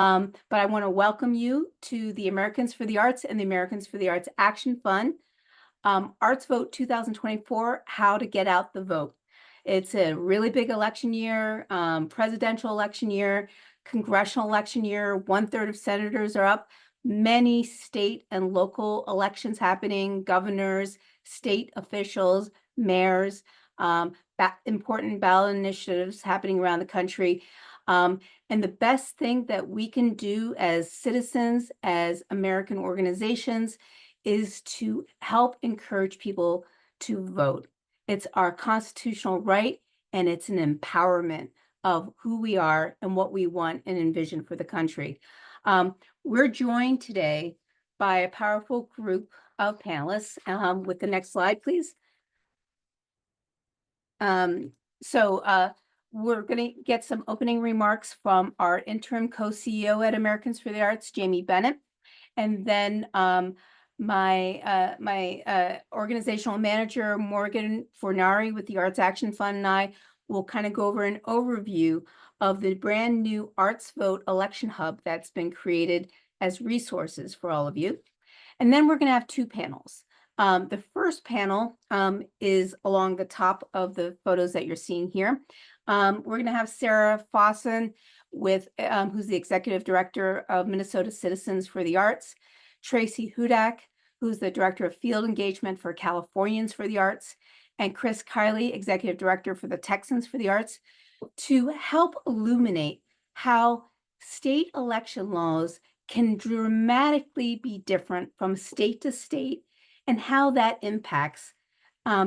But I want to welcome you to the Americans for the Arts and the Americans for the Arts Action Fund. ArtsVote 2024, How to Get Out the Vote. It's a really big election year, presidential election year, congressional election year. 1/3 of senators are up. Many state and local elections happening, governors, state officials, mayors, important ballot initiatives happening around the country. And the best thing that we can do as citizens, as American organizations, is to help encourage people to vote. It's our constitutional right, and it's an empowerment of who we are and what we want and envision for the country. We're joined today by a powerful group of panelists. With the next slide, please. We're going to get some opening remarks from our interim co-CEO at Americans for the Arts, Jamie Bennett, and then my organizational manager, Morgan Furnari with the Arts Action Fund, and I will kind of go over an overview of the brand new ArtsVote election hub that's been created as resources for all of you. And then we're going to have two panels. The first panel is along the top of the photos that you're seeing here. We're going to have Sarah Fossen, who's the Executive Director of Minnesota Citizens for the Arts, Tracy Hudak, who's the Director of Field Engagement for Californians for the Arts, and Kiley, Executive Director for the Texans for the Arts, to help illuminate how state election laws can dramatically be different from state to state and how that impacts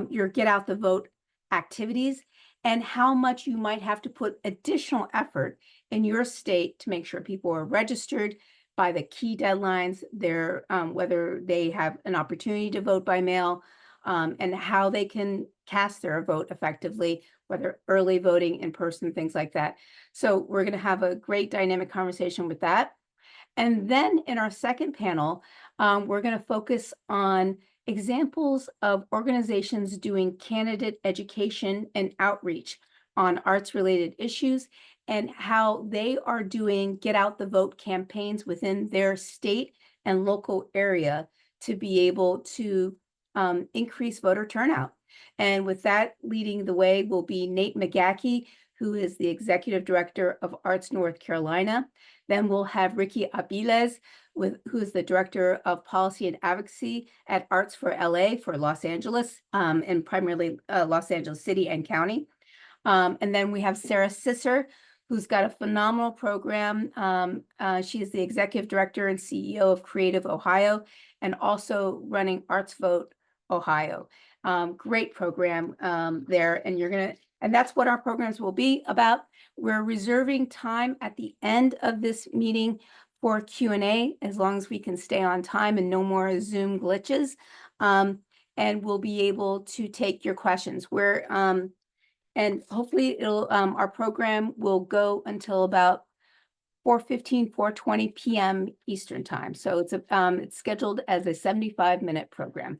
your get out the vote activities and how much you might have to put additional effort in your state to make sure people are registered by the key deadlines, whether they have an opportunity to vote by mail, and how they can cast their vote effectively, whether early voting, in person, things like that. So we're going to have a great dynamic conversation with that. And then in our second panel, we're going to focus on examples of organizations doing candidate education and outreach on arts-related issues and how they are doing get out the vote campaigns within their state and local area to be able to increase voter turnout. And with that, leading the way will be Nate McGaha, who is the Executive Director of Arts North Carolina. Then we'll have Ricky Abilez, who is the Director of Policy and Advocacy at Arts for LA for Los Angeles, and primarily Los Angeles City and County. And then we have Sarah Sisser, who's got a phenomenal program. She is the Executive Director and CEO of Creative Ohio, and also running ArtsVote Ohio. Great program there, and that's what our programs will be about. We're reserving time at the end of this meeting for Q&A, as long as we can stay on time and no more Zoom glitches. And we'll be able to take your questions. And hopefully our program will go until about 4:15, 4:20 p.m. Eastern time. So it's scheduled as a 75-minute program.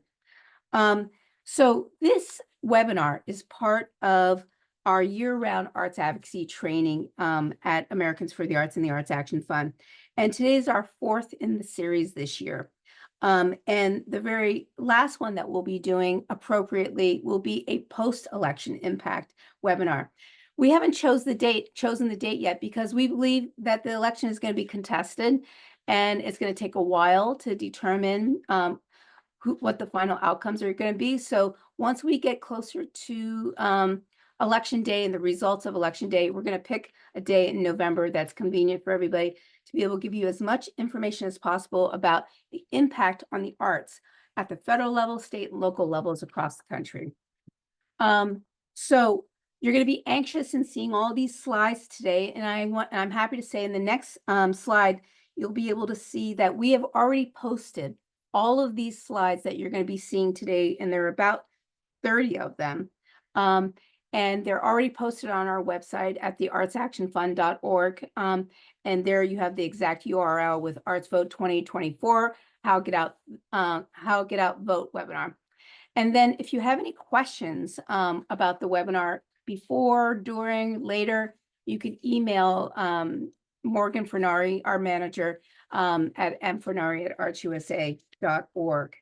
So this webinar is part of our year-round arts advocacy training at Americans for the Arts and the Arts Action Fund. And today is our fourth in the series this year. And the very last one that we'll be doing appropriately will be a post-election impact webinar. We haven't chosen the date yet because we believe that the election is going to be contested and it's going to take a while to determine what the final outcomes are going to be. So once we get closer to election day and the results of election day, we're going to pick a day in November that's convenient for everybody to be able to give you as much information as possible about the impact on the arts at the federal level, state and local levels across the country. So you're going to be anxious in seeing all these slides today, and I'm happy to say in the next slide, you'll be able to see that we have already posted all of these slides that you're going to be seeing today, and there are about 30 of them. And they're already posted on our website at theartsactionfund.org. And there you have the exact URL with ArtsVote 2024, How Get Out Vote webinar. And then if you have any questions about the webinar before, during, later, you can email Morgan Furnari, our manager, at mfurnari@artsusa.org.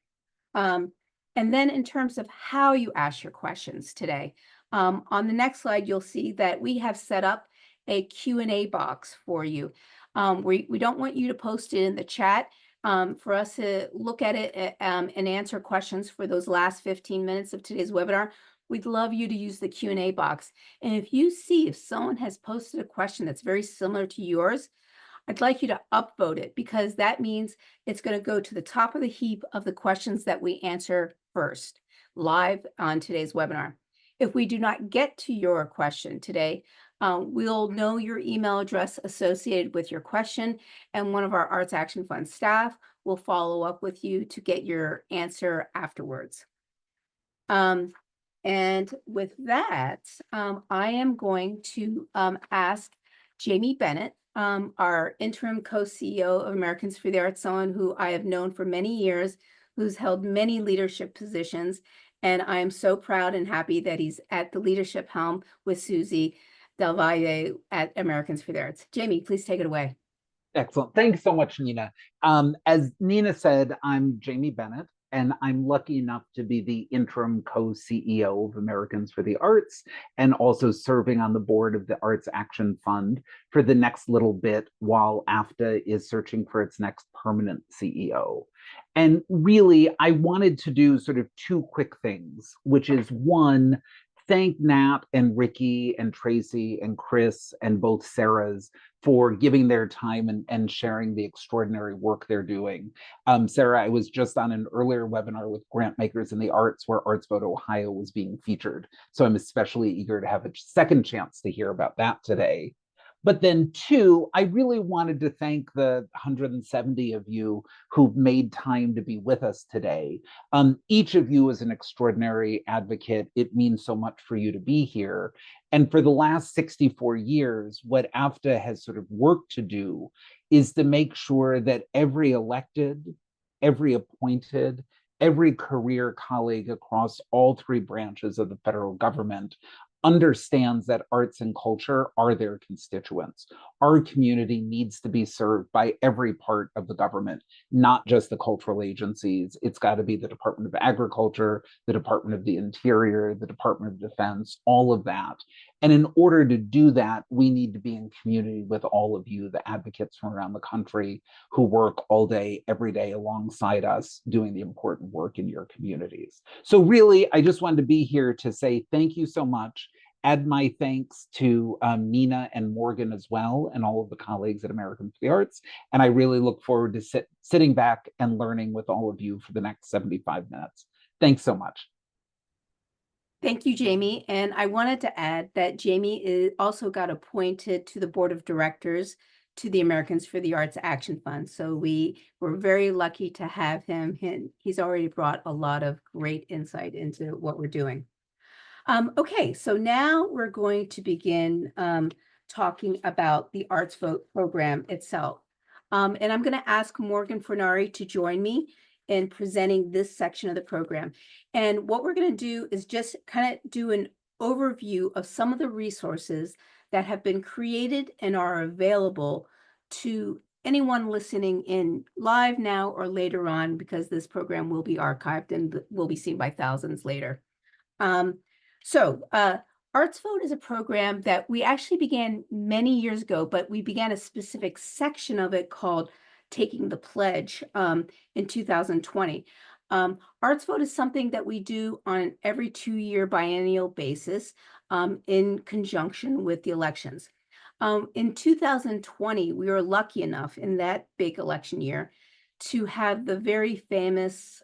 And then in terms of how you ask your questions today, on the next slide, you'll see that we have set up a Q&A box for you. We don't want you to post it in the chat. For us to look at it and answer questions for those last 15 minutes of today's webinar, we'd love you to use the Q&A box. And if someone has posted a question that's very similar to yours, I'd like you to upvote it, because that means it's going to go to the top of the heap of the questions that we answer first live on today's webinar. If we do not get to your question today, we'll know your email address associated with your question, and one of our Arts Action Fund staff will follow up with you to get your answer afterwards. And with that, I am going to ask Jamie Bennett, our interim co-CEO of Americans for the Arts, someone who I have known for many years, who's held many leadership positions. And I am so proud and happy that he's at the leadership helm with Susie Del Valle at Americans for the Arts. Jamie, please take it away. Excellent. Thanks so much, Nina. As Nina said, I'm Jamie Bennett, and I'm lucky enough to be the interim co-CEO of Americans for the Arts, and also serving on the board of the Arts Action Fund for the next little bit while AFTA is searching for its next permanent CEO. And really, I wanted to do sort of two quick things, which is one, thank Nat and Ricky and Tracy and Chris and both Sarahs for giving their time and sharing the extraordinary work they're doing. Sarah, I was just on an earlier webinar with grant makers in the arts where ArtsVote Ohio was being featured. So I'm especially eager to have a second chance to hear about that today. But then two, I really wanted to thank the 170 of you who've made time to be with us today. Each of you is an extraordinary advocate. It means so much for you to be here. And for the last 64 years, what AFTA has sort of worked to do is to make sure that every elected, every appointed, every career colleague across all three branches of the federal government understands that arts and culture are their constituents. Our community needs to be served by every part of the government, not just the cultural agencies. It's got to be the Department of Agriculture, the Department of the Interior, the Department of Defense, all of that. And in order to do that, we need to be in community with all of you, the advocates from around the country who work all day, every day alongside us, doing the important work in your communities. So really, I just wanted to be here to say thank you so much. Add my thanks to Nina and Morgan as well, and all of the colleagues at Americans for the Arts. And I really look forward to sitting back and learning with all of you for the next 75 minutes. Thanks so much. Thank you, Jamie. And I wanted to add that Jamie also got appointed to the board of directors to the Americans for the Arts Action Fund. So we were very lucky to have him. He's already brought a lot of great insight into what we're doing. Okay, so now we're going to begin talking about the ArtsVote program itself. And I'm going to ask Morgan Furnari to join me in presenting this section of the program. And what we're going to do is just kind of do an overview of some of the resources that have been created and are available to anyone listening in live now or later on, because this program will be archived and will be seen by thousands later. ArtsVote is a program that we actually began many years ago, but we began a specific section of it called Taking the Pledge in 2020. ArtsVote is something that we do on an every 2-year biennial basis in conjunction with the elections. In 2020, we were lucky enough in that big election year to have the very famous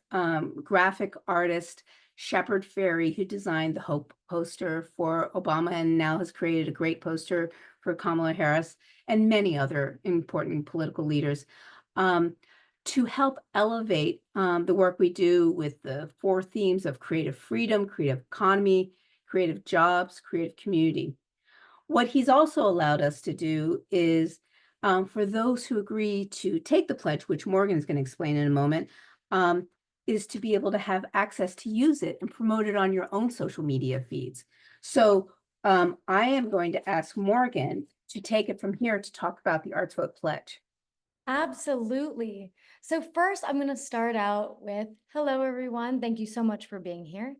graphic artist Shepard Fairey, who designed the Hope poster for Obama and now has created a great poster for Kamala Harris and many other important political leaders, to help elevate the work we do with the 4 themes of creative freedom, creative economy, creative jobs, creative community. What he's also allowed us to do is, for those who agree to take the pledge, which Morgan is going to explain in a moment, is to be able to have access to use it and promote it on your own social media feeds. So I am going to ask Morgan to take it from here to talk about the ArtsVote pledge. Absolutely. So first, I'm going to start out with, hello, everyone. Thank you so much for being here.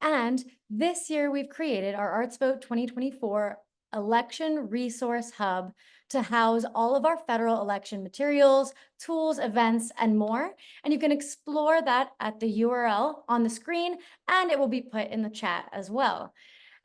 And this year, we've created our ArtsVote 2024 Election Resource Hub to house all of our federal election materials, tools, events, and more. And you can explore that at the URL on the screen, and it will be put in the chat as well.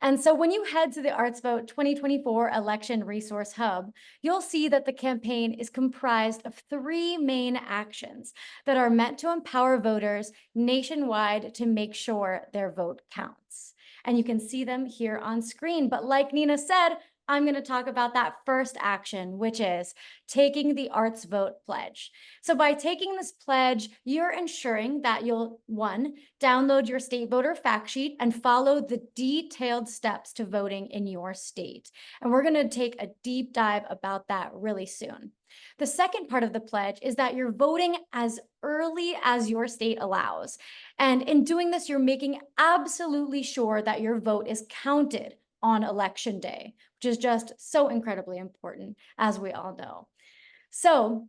And so when you head to the ArtsVote 2024 Election Resource Hub, you'll see that the campaign is comprised of 3 main actions that are meant to empower voters nationwide to make sure their vote counts. And you can see them here on screen. But like Nina said, I'm going to talk about that first action, which is taking the ArtsVote pledge. So by taking this pledge, you're ensuring that you'll, 1, download your state voter fact sheet and follow the detailed steps to voting in your state. And we're going to take a deep dive about that really soon. The second part of the pledge is that you're voting as early as your state allows. And in doing this, you're making absolutely sure that your vote is counted on election day, which is just so incredibly important, as we all know. So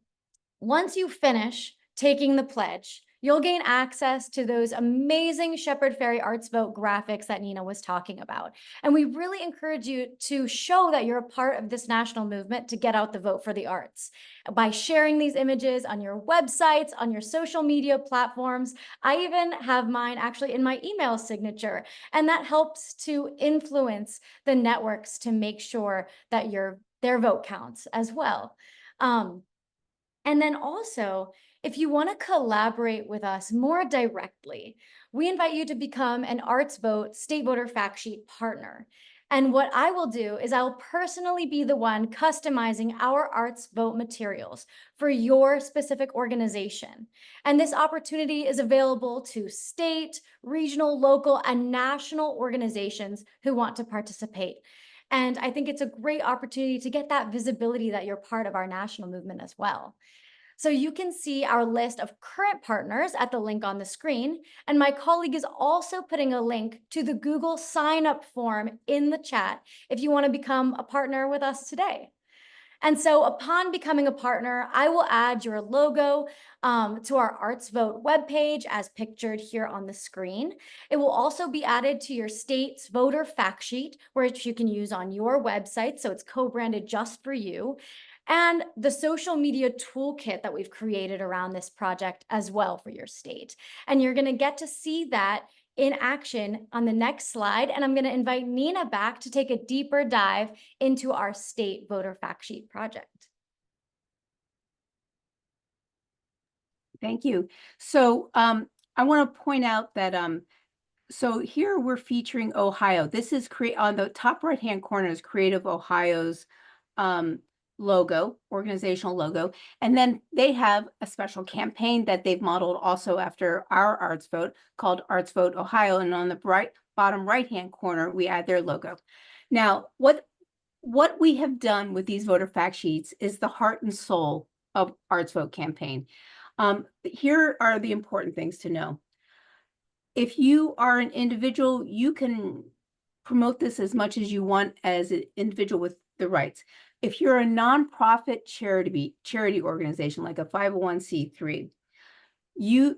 once you finish taking the pledge, you'll gain access to those amazing Shepherd Ferry ArtsVote graphics that Nina was talking about. And we really encourage you to show that you're a part of this national movement to get out the vote for the arts by sharing these images on your websites, on your social media platforms. I even have mine actually in my email signature, and that helps to influence the networks to make sure that their vote counts as well. And then also, if you want to collaborate with us more directly, we invite you to become an ArtsVote State Voter Fact Sheet partner. And what I will do is I'll personally be the one customizing our ArtsVote materials for your specific organization. And this opportunity is available to state, regional, local, and national organizations who want to participate. And I think it's a great opportunity to get that visibility that you're part of our national movement as well. So you can see our list of current partners at the link on the screen. And my colleague is also putting a link to the Google sign-up form in the chat if you want to become a partner with us today. And so upon becoming a partner, I will add your logo to our ArtsVote webpage as pictured here on the screen. It will also be added to your state's voter fact sheet, which you can use on your website. So it's co-branded just for you. And the social media toolkit that we've created around this project as well for your state. And you're going to get to see that in action on the next slide. And I'm going to invite Nina back to take a deeper dive into our state voter fact sheet project. Thank you. So I want to point out that so here we're featuring Ohio. This is on the top right-hand corner is Creative Ohio's logo, organizational logo. And then they have a special campaign that they've modeled also after our ArtsVote called ArtsVote Ohio. And on the bottom right-hand corner, we add their logo. Now, what we have done with these voter fact sheets is the heart and soul of ArtsVote campaign. Here are the important things to know. If you are an individual, you can promote this as much as you want as an individual with the rights. If you're a nonprofit charity organization like a 501c3,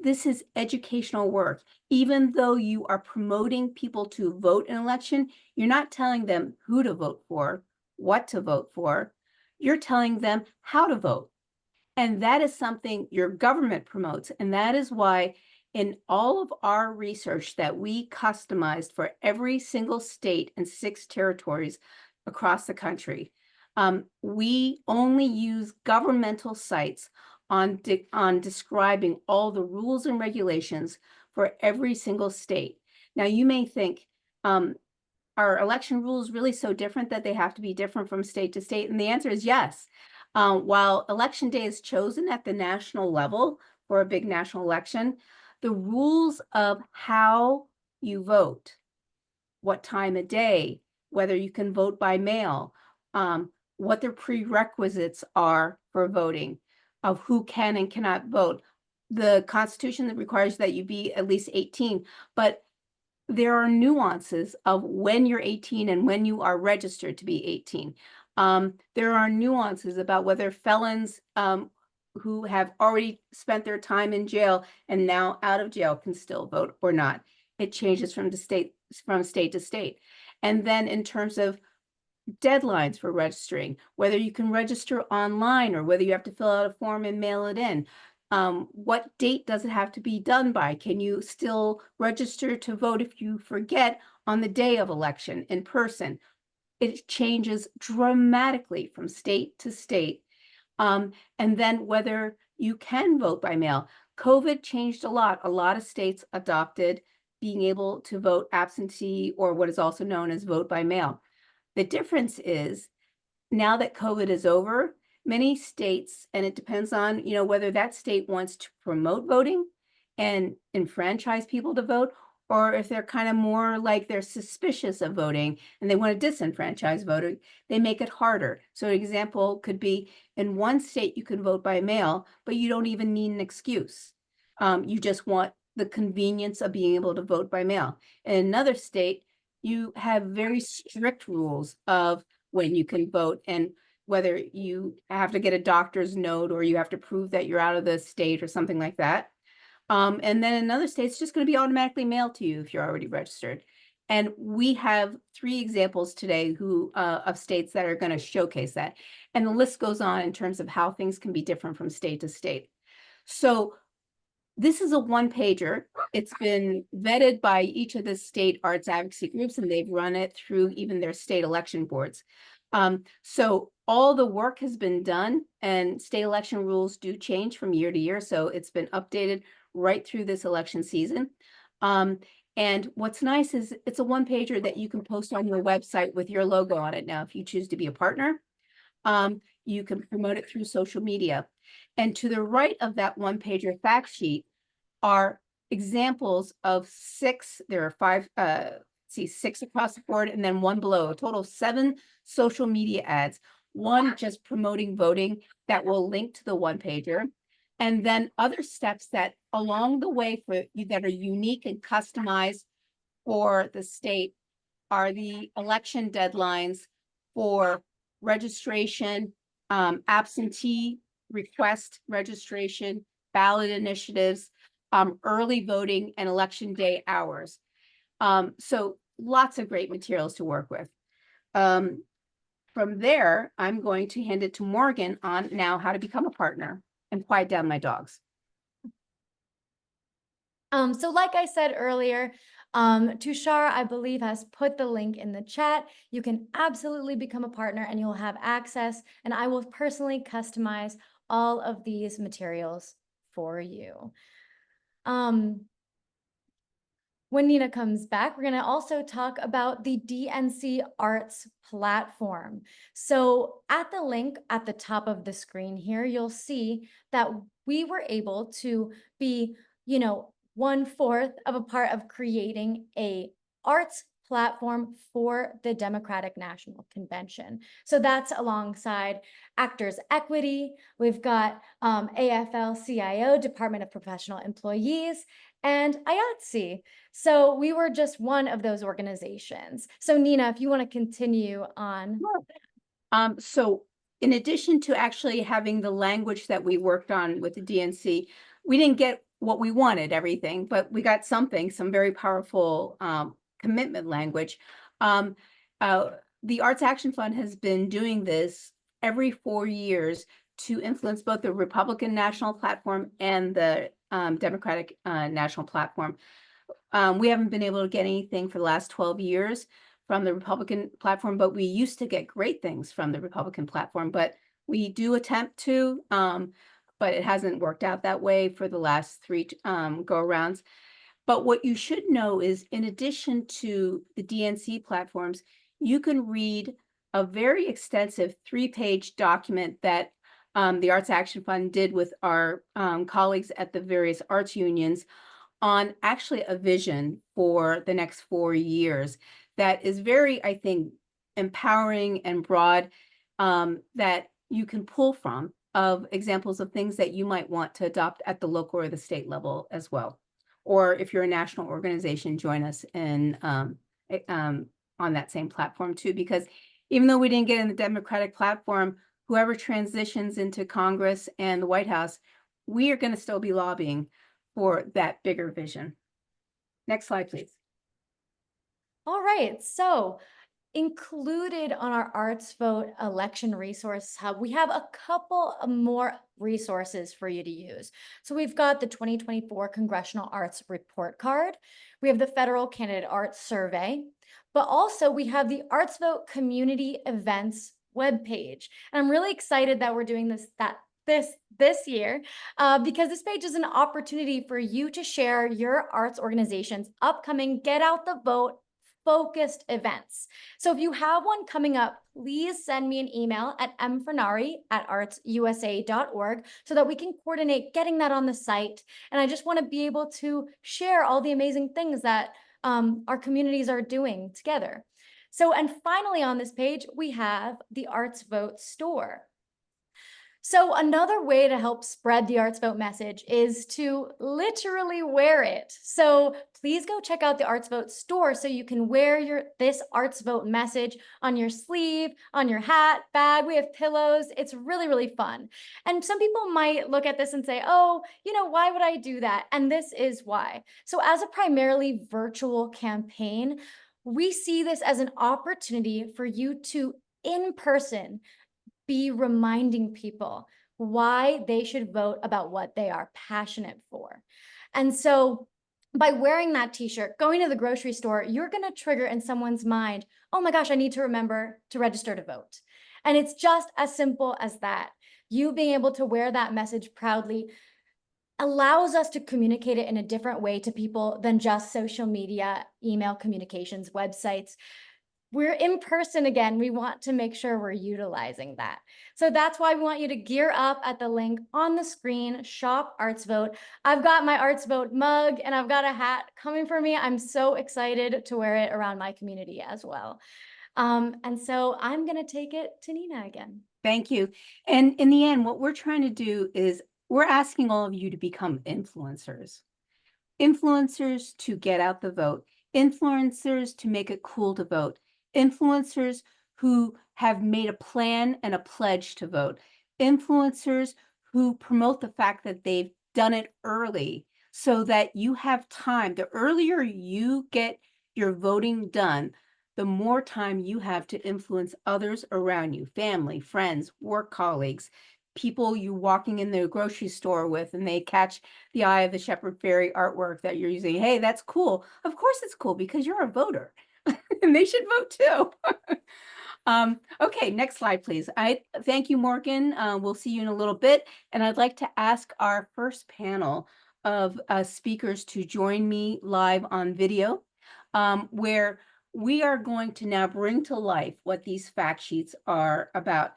this is educational work. Even though you are promoting people to vote in an election, you're not telling them who to vote for, what to vote for. You're telling them how to vote. And that is something your government promotes. And that is why in all of our research that we customized for every single state and 6 territories across the country, we only use governmental sites on describing all the rules and regulations for every single state. Now, you may think, are election rules really so different that they have to be different from state to state? And the answer is yes. While election day is chosen at the national level for a big national election, the rules of how you vote, what time of day, whether you can vote by mail, what their prerequisites are for voting, of who can and cannot vote. The Constitution that requires that you be at least 18, but there are nuances of when you're 18 and when you are registered to be 18. There are nuances about whether felons who have already spent their time in jail and now out of jail can still vote or not. It changes from state to state. And then in terms of deadlines for registering, whether you can register online or whether you have to fill out a form and mail it in. What date does it have to be done by? Can you still register to vote if you forget on the day of election in person? It changes dramatically from state to state. And then whether you can vote by mail. COVID changed a lot. A lot of states adopted being able to vote absentee, or what is also known as vote by mail. The difference is now that COVID is over, many states, and it depends on, whether that state wants to promote voting and enfranchise people to vote, or if they're kind of more like they're suspicious of voting and they want to disenfranchise voting, they make it harder. So an example could be in one state, you can vote by mail, but you don't even need an excuse. You just want the convenience of being able to vote by mail. In another state, you have very strict rules of when you can vote and whether you have to get a doctor's note or you have to prove that you're out of the state or something like that. And then in other states, it's just going to be automatically mailed to you if you're already registered. And we have 3 examples today of states that are going to showcase that. And the list goes on in terms of how things can be different from state to state. So this is a one-pager. It's been vetted by each of the state arts advocacy groups, and they've run it through even their state election boards. So all the work has been done, and state election rules do change from year to year. So it's been updated right through this election season. And what's nice is it's a one-pager that you can post on your website with your logo on it. Now, if you choose to be a partner, you can promote it through social media. And to the right of that one-pager fact sheet are examples of 6, there are 5, 6 across the board, and then 1 below, a total of 7 social media ads, 1 just promoting voting that will link to the one-pager, and then other steps that along the way that are unique and customized for the state are the election deadlines for registration, absentee request registration, ballot initiatives, early voting, and election day hours. So lots of great materials to work with. From there, I'm going to hand it to Morgan on now how to become a partner and quiet down my dogs. So like I said earlier, Tushar, I believe, has put the link in the chat. You can absolutely become a partner and you'll have access, and I will personally customize all of these materials for you. When Nina comes back, we're going to also talk about the DNC Arts platform. So at the link at the top of the screen here, you'll see that we were able to be, 1/4 of a part of creating a arts platform for the Democratic National Convention. So that's alongside Actors Equity. We've got AFL-CIO, Department of Professional Employees, and IATSE. So we were just one of those organizations. So Nina, if you want to continue on. So in addition to actually having the language that we worked on with the DNC, we didn't get what we wanted, everything, but we got some very powerful commitment language. The Arts Action Fund has been doing this every 4 years to influence both the Republican National Platform and the Democratic National Platform. We haven't been able to get anything for the last 12 years from the Republican platform, but we used to get great things from the Republican platform, but we do attempt to, but it hasn't worked out that way for the last 3 go-arounds. But what you should know is, in addition to the DNC platforms, you can read a very extensive 3-page document that the Arts Action Fund did with our colleagues at the various arts unions on actually a vision for the next 4 years that is very, I think, empowering and broad, that you can pull from, of examples of things that you might want to adopt at the local or the state level as well. Or if you're a national organization, join us in on that same platform too, because even though we didn't get in the Democratic platform, whoever transitions into Congress and the White House, we are going to still be lobbying for that bigger vision. Next slide, please. All right, so included on our ArtsVote election resource hub, we have a couple of more resources for you to use. So we've got the 2024 Congressional Arts Report Card. We have the Federal Candidate Arts Survey, but also we have the ArtsVote Community Events webpage. And I'm really excited that we're doing this year because this page is an opportunity for you to share your arts organization's upcoming Get Out the Vote focused events. So if you have one coming up, please send me an email at mfurnari@artsusa.org so that we can coordinate getting that on the site. And I just want to be able to share all the amazing things that our communities are doing together. So, and finally on this page, we have the ArtsVote store. So another way to help spread the ArtsVote message is to literally wear it. So please go check out the ArtsVote store so you can wear this ArtsVote message on your sleeve, on your hat, bag. We have pillows. It's really, really fun. And some people might look at this and say, oh, why would I do that? And this is why. So as a primarily virtual campaign, we see this as an opportunity for you to, in person, be reminding people why they should vote about what they are passionate for. And so by wearing that t-shirt, going to the grocery store, you're going to trigger in someone's mind, oh my gosh, I need to remember to register to vote. And it's just as simple as that. You being able to wear that message proudly allows us to communicate it in a different way to people than just social media, email communications, websites. We're in person again. We want to make sure we're utilizing that. So that's why we want you to gear up at the link on the screen, shop ArtsVote. I've got my ArtsVote mug and I've got a hat coming for me. I'm so excited to wear it around my community as well. And so I'm going to take it to Nina again. Thank you. And in the end, what we're trying to do is we're asking all of you to become influencers. Influencers to get out the vote. Influencers to make it cool to vote. Influencers who have made a plan and a pledge to vote. Influencers who promote the fact that they've done it early so that you have time. The earlier you get your voting done, the more time you have to influence others around you, family, friends, work colleagues, people you're walking in the grocery store with and they catch the eye of the Shepherd Fairy artwork that you're using. Hey, that's cool. Of course it's cool because you're a voter and they should vote too. Okay, next slide, please. I thank you, Morgan. We'll see you in a little bit. And I'd like to ask our first panel of speakers to join me live on video, where we are going to now bring to life what these fact sheets are about.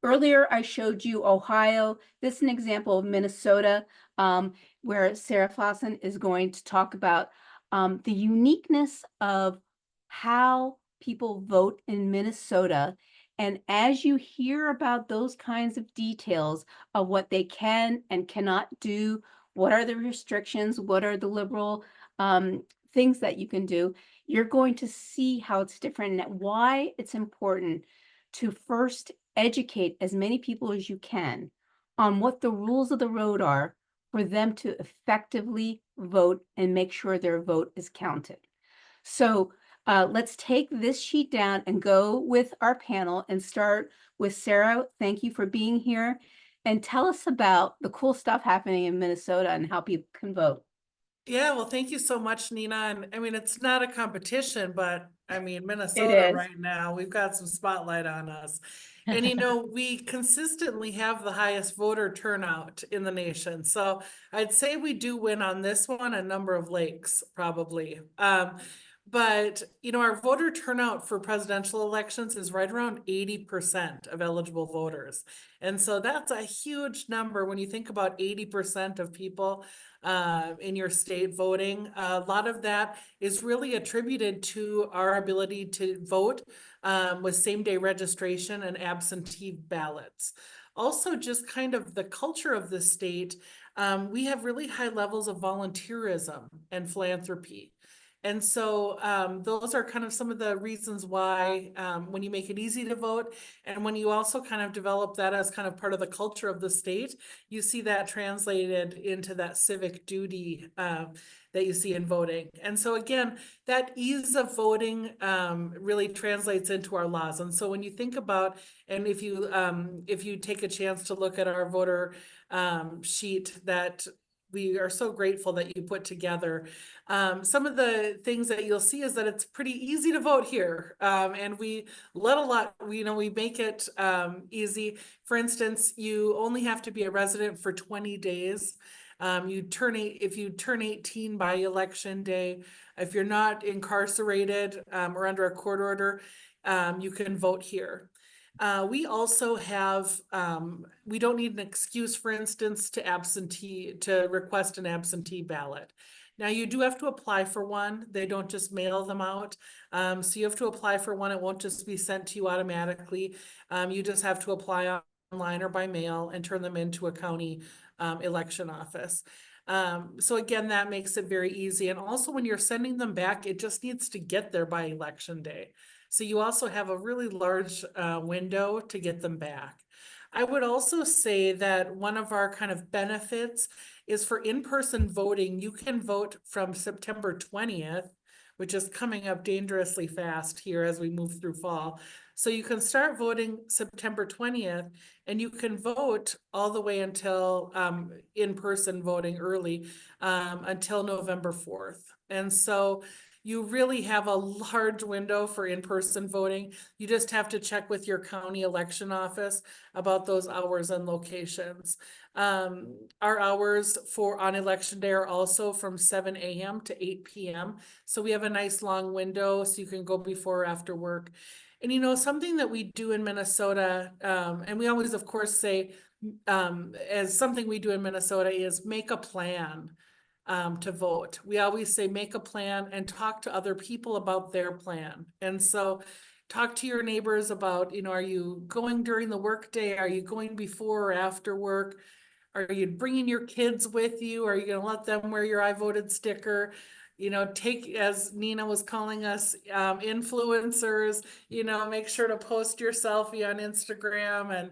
Earlier, I showed you Ohio. This is an example of Minnesota, where Sarah Fossen is going to talk about the uniqueness of how people vote in Minnesota. And as you hear about those kinds of details of what they can and cannot do, what are the restrictions, what are the liberal things that you can do, you're going to see how it's different and why it's important to first educate as many people as you can on what the rules of the road are for them to effectively vote and make sure their vote is counted. So let's take this sheet down and go with our panel and start with Sarah. Thank you for being here and tell us about the cool stuff happening in Minnesota and how people can vote. Yeah, well, thank you so much, Nina. And I mean, it's not a competition, but I mean, Minnesota right now, we've got some spotlight on us. And, we consistently have the highest voter turnout in the nation. So I'd say we do win on this one, a number of lakes, probably. But, our voter turnout for presidential elections is right around 80% of eligible voters. And so that's a huge number when you think about 80% of people in your state voting. A lot of that is really attributed to our ability to vote with same-day registration and absentee ballots. Also, just kind of the culture of the state, we have really high levels of volunteerism and philanthropy. And so those are kind of some of the reasons why when you make it easy to vote, and when you also kind of develop that as kind of part of the culture of the state, you see that translated into that civic duty that you see in voting. And so again, that ease of voting really translates into our laws. And so when you think about, and if you take a chance to look at our voter sheet that we are so grateful that you put together. Some of the things that you'll see is that it's pretty easy to vote here. And we let a lot, we make it easy. For instance, you only have to be a resident for 20 days. If you turn 18 by election day, if you're not incarcerated or under a court order, you can vote here. We also have, we don't need an excuse, for instance, to request an absentee ballot. Now you do have to apply for one. They don't just mail them out. So you have to apply for one. It won't just be sent to you automatically. You just have to apply online or by mail and turn them into a county election office. So again, that makes it very easy. And also when you're sending them back, it just needs to get there by election day. So you also have a really large window to get them back. I would also say that one of our kind of benefits is for in-person voting. You can vote from September 20th, which is coming up dangerously fast here as we move through fall. So you can start voting September 20th, and you can vote all the way until in-person voting early until November 4th. And so you really have a large window for in-person voting. You just have to check with your county election office about those hours and locations. Our hours on election day are also from 7 a.m. to 8 p.m. So we have a nice long window so you can go before or after work. And something that we do in Minnesota, and we always, of course, say as something we do in Minnesota is make a plan to vote. We always say make a plan and talk to other people about their plan. And so talk to your neighbors about, are you going during the workday? Are you going before or after work? Are you bringing your kids with you? Are you going to let them wear your I voted sticker? Take, as Nina was calling us, influencers, make sure to post your selfie on Instagram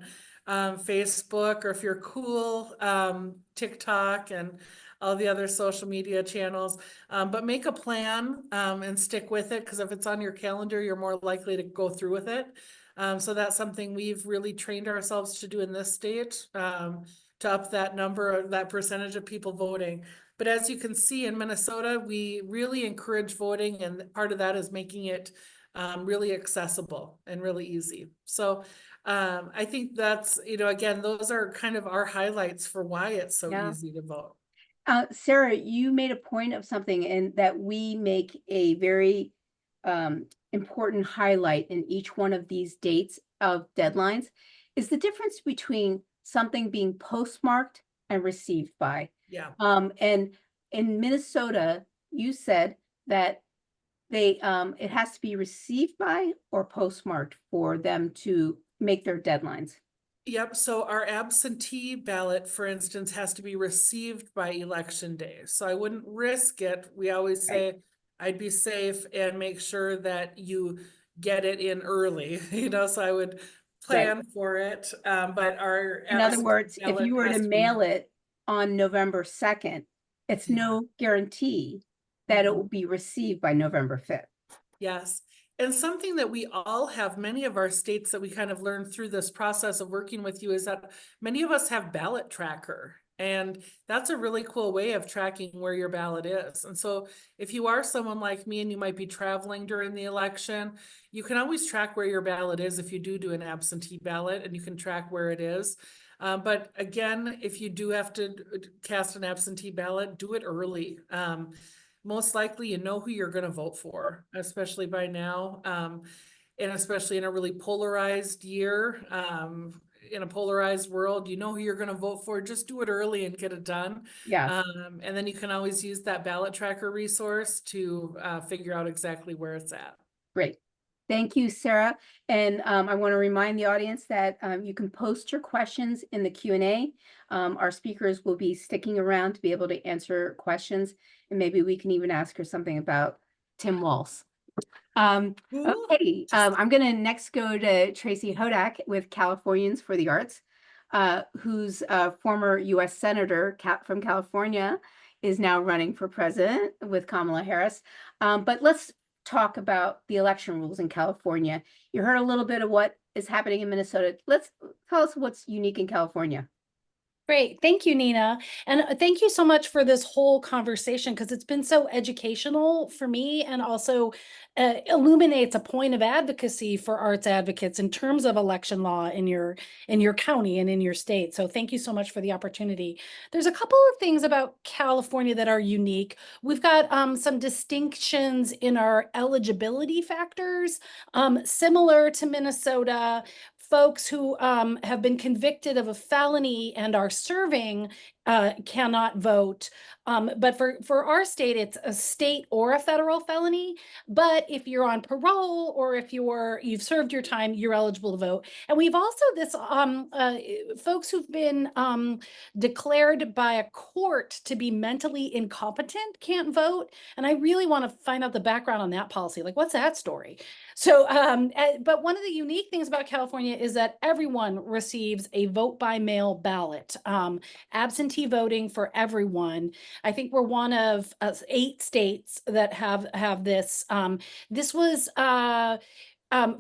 and Facebook, or if you're cool, TikTok and all the other social media channels, but make a plan and stick with it, because if it's on your calendar, you're more likely to go through with it. So that's something we've really trained ourselves to do in this state, to up that number, that percentage of people voting. But as you can see in Minnesota, we really encourage voting, and part of that is making it really accessible and really easy. So I think that's, again, those are kind of our highlights for why it's so easy to vote. Sarah, you made a point of something, and that we make a very important highlight in each one of these dates of deadlines is the difference between something being postmarked and received by. Yeah. And in Minnesota, you said that it has to be received by or postmarked for them to make their deadlines. Yep. So our absentee ballot, for instance, has to be received by election day. So I wouldn't risk it. We always say I'd be safe and make sure that you get it in early, so I would plan for it. But in other words, if you were to mail it on November 2nd, it's no guarantee that it will be received by November 5th. Yes. And something that we all have, many of our states that we kind of learned through this process of working with you, is that many of us have ballot tracker. And that's a really cool way of tracking where your ballot is. And so if you are someone like me and you might be traveling during the election, you can always track where your ballot is if you do an absentee ballot, and you can track where it is. But again, if you do have to cast an absentee ballot, do it early. Most likely who you're going to vote for, especially by now, and especially in a really polarized year, in a polarized world, who you're going to vote for. Just do it early and get it done. Yeah. And then you can always use that ballot tracker resource to figure out exactly where it's at. Great. Thank you, Sarah. And I want to remind the audience that you can post your questions in the Q&A. Our speakers will be sticking around to be able to answer questions, and maybe we can even ask her something about Tim Walz. Ooh. Okay, I'm gonna next go to Tracy Hudak with Californians for the Arts, who's a former US Senator from California, is now running for president with Kamala Harris. But let's talk about the election rules in California. You heard a little bit of what is happening in Minnesota. Tell us what's unique in California. Great. Thank you, Nina. And thank you so much for this whole conversation because it's been so educational for me and also illuminates a point of advocacy for arts advocates in terms of election law in your county and in your state. So thank you so much for the opportunity. There's a couple of things about California that are unique. We've got some distinctions in our eligibility factors, similar to Minnesota. Folks who have been convicted of a felony and are serving cannot vote. But for our state, it's a state or a federal felony. But if you're on parole or if you've served your time, you're eligible to vote. And we've also this folks who've been declared by a court to be mentally incompetent can't vote. And I really want to find out the background on that policy. Like, what's that story? So, but one of the unique things about California is that everyone receives a vote by mail ballot, absentee voting for everyone. I think we're one of 8 states that have this. This was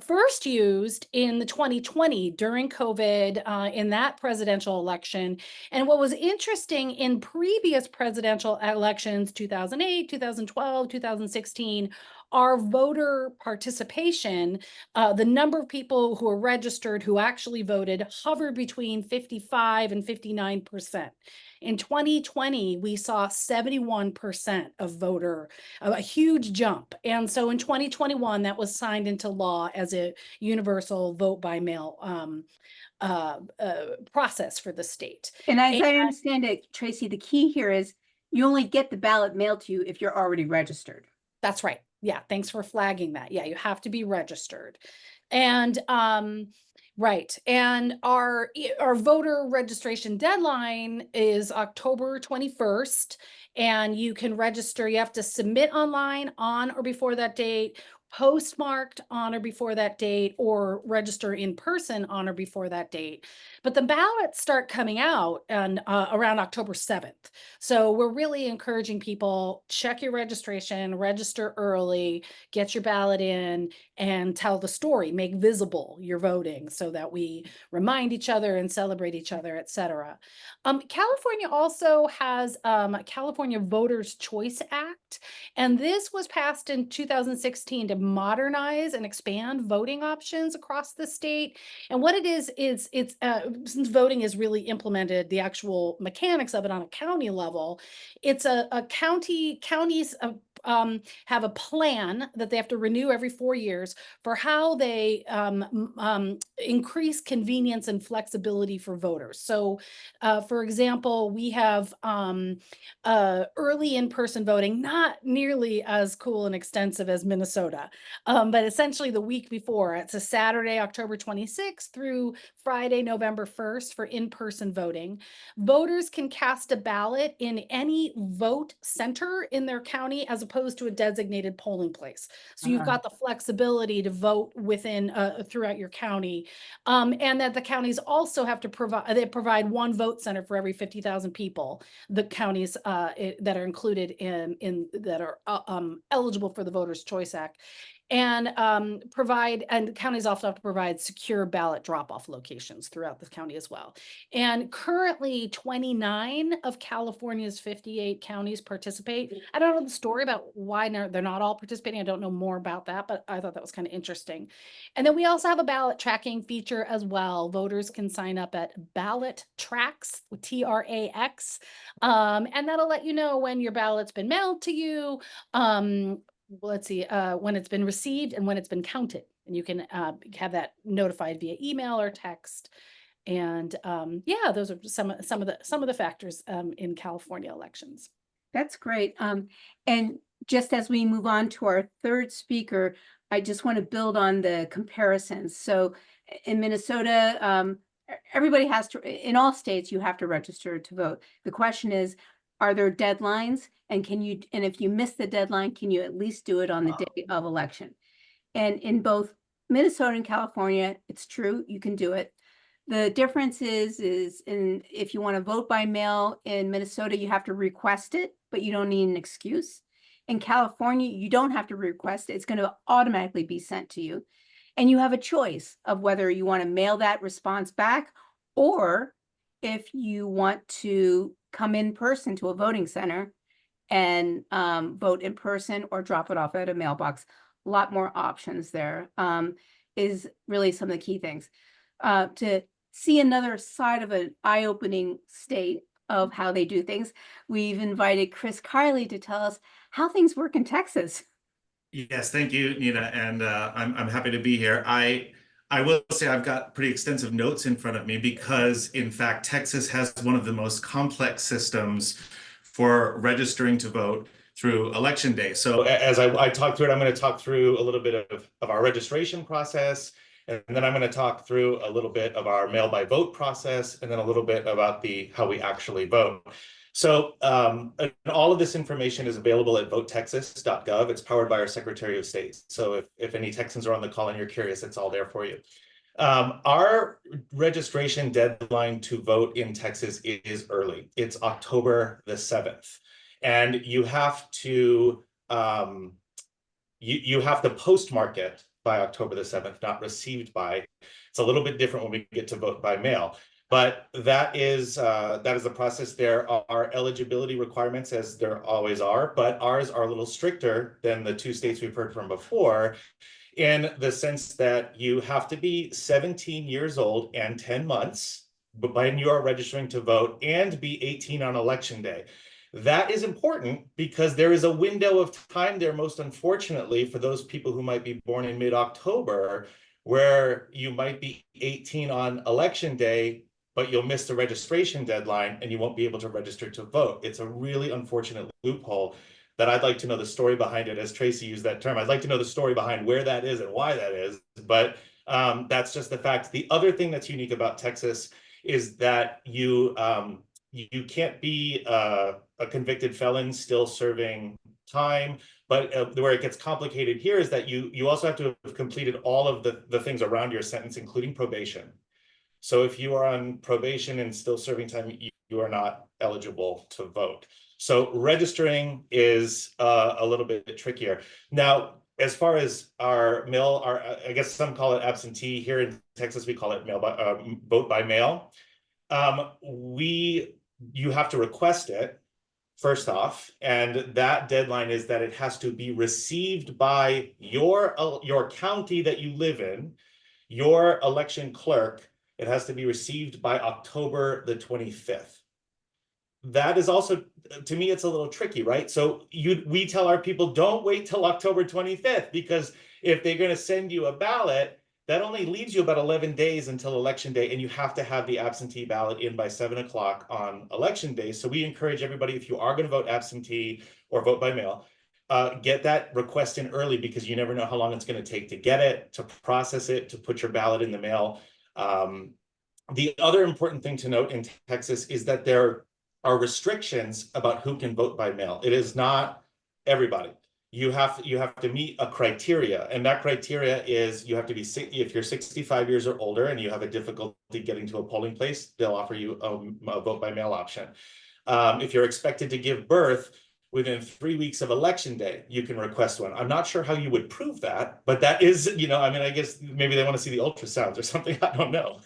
first used in the 2020 during COVID in that presidential election. And what was interesting in previous presidential elections, 2008, 2012, 2016, our voter participation, the number of people who are registered who actually voted hovered between 55 and 59%. In 2020, we saw 71% of voter, a huge jump. And so in 2021, that was signed into law as a universal vote by mail process for the state. And as I understand it, Tracy, the key here is you only get the ballot mailed to you if you're already registered. That's right. Yeah, thanks for flagging that. Yeah, you have to be registered. And right. And our voter registration deadline is October 21st. And you can register, you have to submit online on or before that date, postmarked on or before that date, or register in person on or before that date. But the ballots start coming out on around October 7th. So we're really encouraging people, check your registration, register early, get your ballot in, and tell the story, make visible your voting so that we remind each other and celebrate each other, et cetera. California also has a California Voters' Choice Act, and this was passed in 2016 to modernize and expand voting options across the state. And what it is it's since voting is really implemented, the actual mechanics of it on a county level, it's a counties have a plan that they have to renew every 4 years for how they increase convenience and flexibility for voters. So, for example, we have early in-person voting, not nearly as cool and extensive as Minnesota, but essentially the week before. It's a Saturday, October 26th through Friday, November 1st for in-person voting. Voters can cast a ballot in any vote center in their county as opposed to a designated polling place. So you've got the flexibility to vote within throughout your county, and that the counties also have to provide one vote center for every 50,000 people. The counties that are included in that are eligible for the Voters' Choice Act. And counties also have to provide secure ballot drop-off locations throughout the county as well. And currently 29 of California's 58 counties participate. I don't know the story about why they're not all participating. I don't know more about that, but I thought that was kind of interesting. And then we also have a ballot tracking feature as well. Voters can sign up at Ballot Tracks, TRAX, and that'll let you know when your ballot's been mailed to you, let's see, when it's been received and when it's been counted. And you can have that notified via email or text. And yeah, those are some of the factors in California elections. That's great. And just as we move on to our third speaker, I just want to build on the comparisons. So in Minnesota, everybody has to, in all states, you have to register to vote. The question is, are there deadlines? And if you miss the deadline, can you at least do it on the day of election? And in both Minnesota and California, it's true, you can do it. The difference is if you want to vote by mail in Minnesota, you have to request it, but you don't need an excuse. In California, you don't have to request it. It's going to automatically be sent to you. And you have a choice of whether you want to mail that response back, or if you want to come in person to a voting center and vote in person or drop it off at a mailbox. A lot more options there is really some of the key things. To see another side of an eye-opening state of how they do things, we've invited Chris Kiley to tell us how things work in Texas. Yes, thank you, Nina, and I'm happy to be here. I will say I've got pretty extensive notes in front of me because, in fact, Texas has one of the most complex systems for registering to vote through election day. So as I talk through it, I'm going to talk through a little bit of our registration process, and then I'm going to talk through a little bit of our mail by vote process, and then a little bit about how we actually vote. So all of this information is available at votetexas.gov. It's powered by our Secretary of State. So if any Texans are on the call and you're curious, it's all there for you. Our registration deadline to vote in Texas is early. It's October the 7th. And you have to you have to postmark it by October the 7th, not received by. It's a little bit different when we get to vote by mail. But that is the process. There are eligibility requirements, as there always are, but ours are a little stricter than the two states we've heard from before, in the sense that you have to be 17 years old and 10 months when you are registering to vote and be 18 on election day. That is important because there is a window of time there, most unfortunately, for those people who might be born in mid-October, where you might be 18 on election day, but you'll miss the registration deadline and you won't be able to register to vote. It's a really unfortunate loophole that I'd like to know the story behind it, as Tracy used that term. I'd like to know the story behind where that is and why that is, but that's just the fact. The other thing that's unique about Texas is that you can't be a convicted felon still serving time, but where it gets complicated here is that you also have to have completed all of the things around your sentence, including probation. So if you are on probation and still serving time, you are not eligible to vote. So registering is a little bit trickier. Now, as far as our mail, I guess some call it absentee. Here in Texas, we call it vote by mail. You have to request it first off, and that deadline is that it has to be received by your county that you live in, your election clerk. It has to be received by October the 25th. That is also, to me, it's a little tricky, right? So we tell our people, don't wait till October 25th, because if they're going to send you a ballot, that only leaves you about 11 days until election day, and you have to have the absentee ballot in by 7 o'clock on election day. So we encourage everybody, if you are going to vote absentee or vote by mail, get that request in early, because you never know how long it's going to take to get it, to process it, to put your ballot in the mail. The other important thing to note in Texas is that there are restrictions about who can vote by mail. It is not everybody. You have to meet a criteria, and that criteria is you have to be, if you're 65 years or older and you have a difficulty getting to a polling place, they'll offer you a vote by mail option. If you're expected to give birth within 3 weeks of election day, you can request one. I'm not sure how you would prove that, but that is, I mean, I guess maybe they want to see the ultrasounds or something. I don't know.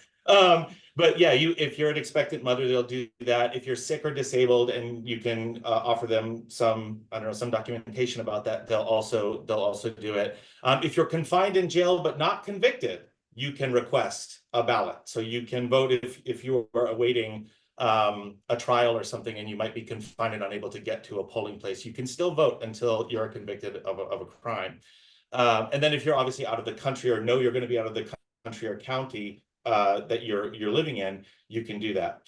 But yeah, if you're an expectant mother, they'll do that. If you're sick or disabled and you can offer them some, I don't know, some documentation about that, they'll also do it. If you're confined in jail but not convicted, you can request a ballot. So you can vote if you are awaiting a trial or something and you might be confined and unable to get to a polling place. You can still vote until you're convicted of a crime. And then if you're obviously out of the country or know you're going to be out of the country or county that you're living in, you can do that.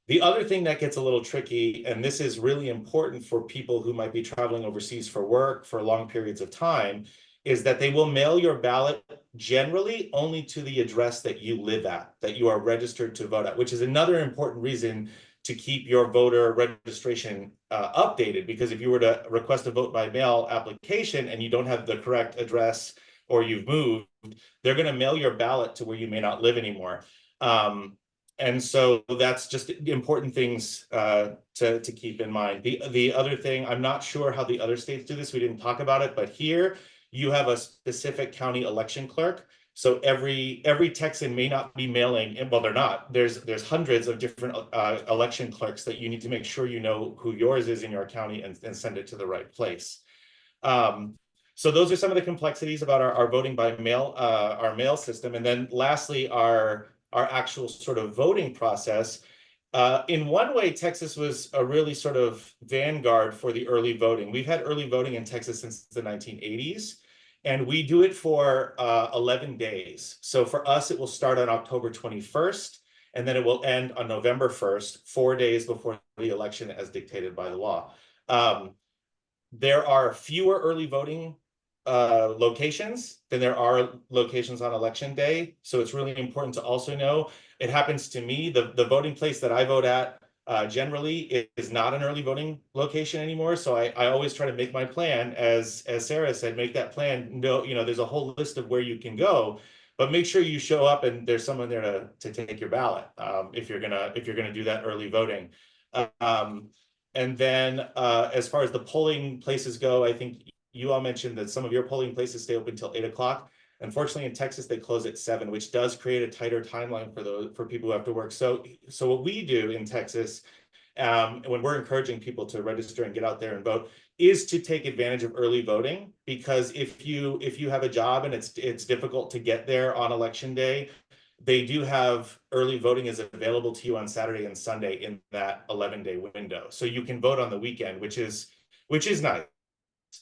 The other thing that gets a little tricky, and this is really important for people who might be traveling overseas for work for long periods of time, is that they will mail your ballot generally only to the address that you live at, that you are registered to vote at, which is another important reason to keep your voter registration updated, because if you were to request a vote by mail application and you don't have the correct address or you've moved, they're going to mail your ballot to where you may not live anymore. And so that's just important things to keep in mind. The other thing, I'm not sure how the other states do this. We didn't talk about it, but here you have a specific county election clerk. So every Texan may not be mailing, and well, they're not. There's hundreds of different election clerks that you need to make sure you know who yours is in your county and send it to the right place. So those are some of the complexities about our voting by mail, our mail system. And then lastly, our actual sort of voting process. In one way, Texas was a really sort of vanguard for the early voting. We've had early voting in Texas since the 1980s, and we do it for 11 days. So for us, it will start on October 21st, and then it will end on November 1st, 4 days before the election as dictated by the law. There are fewer early voting locations than there are locations on election day. So it's really important to also know, it happens to me, the voting place that I vote at generally is not an early voting location anymore. So I always try to make my plan, as Sarah said, make that plan. No, there's a whole list of where you can go, but make sure you show up and there's someone there to take your ballot if you're gonna do that early voting. And then as far as the polling places go, I think you all mentioned that some of your polling places stay open until 8 o'clock. Unfortunately, in Texas, they close at 7, which does create a tighter timeline for people who have to work. So what we do in Texas, when we're encouraging people to register and get out there and vote, is to take advantage of early voting. Because if you have a job and it's difficult to get there on election day, they do have early voting is available to you on Saturday and Sunday in that 11-day window. So you can vote on the weekend, which is nice.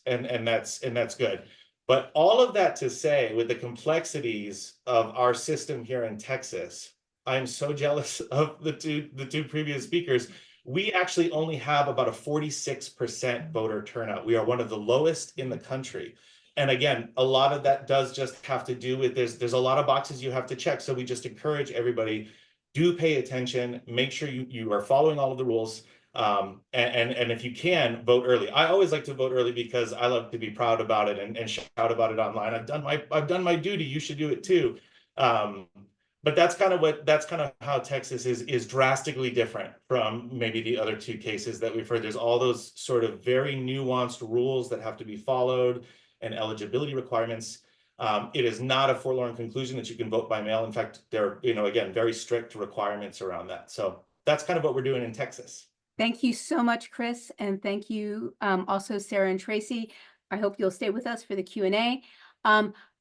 And that's good. But all of that to say, with the complexities of our system here in Texas, I'm so jealous of the two previous speakers. We actually only have about a 46% voter turnout. We are one of the lowest in the country. And again, a lot of that does just have to do with there's a lot of boxes you have to check. So we just encourage everybody, do pay attention, make sure you are following all of the rules. And if you can, vote early. I always like to vote early because I love to be proud about it and shout about it online. I've done my duty. You should do it too. But that's kind of how Texas is drastically different from maybe the other two cases that we've heard. There's all those sort of very nuanced rules that have to be followed and eligibility requirements. It is not a forlorn conclusion that you can vote by mail. In fact, there are, again, very strict requirements around that. So that's kind of what we're doing in Texas. Thank you so much, Chris, and thank you also Sarah and Tracy. I hope you'll stay with us for the Q&A.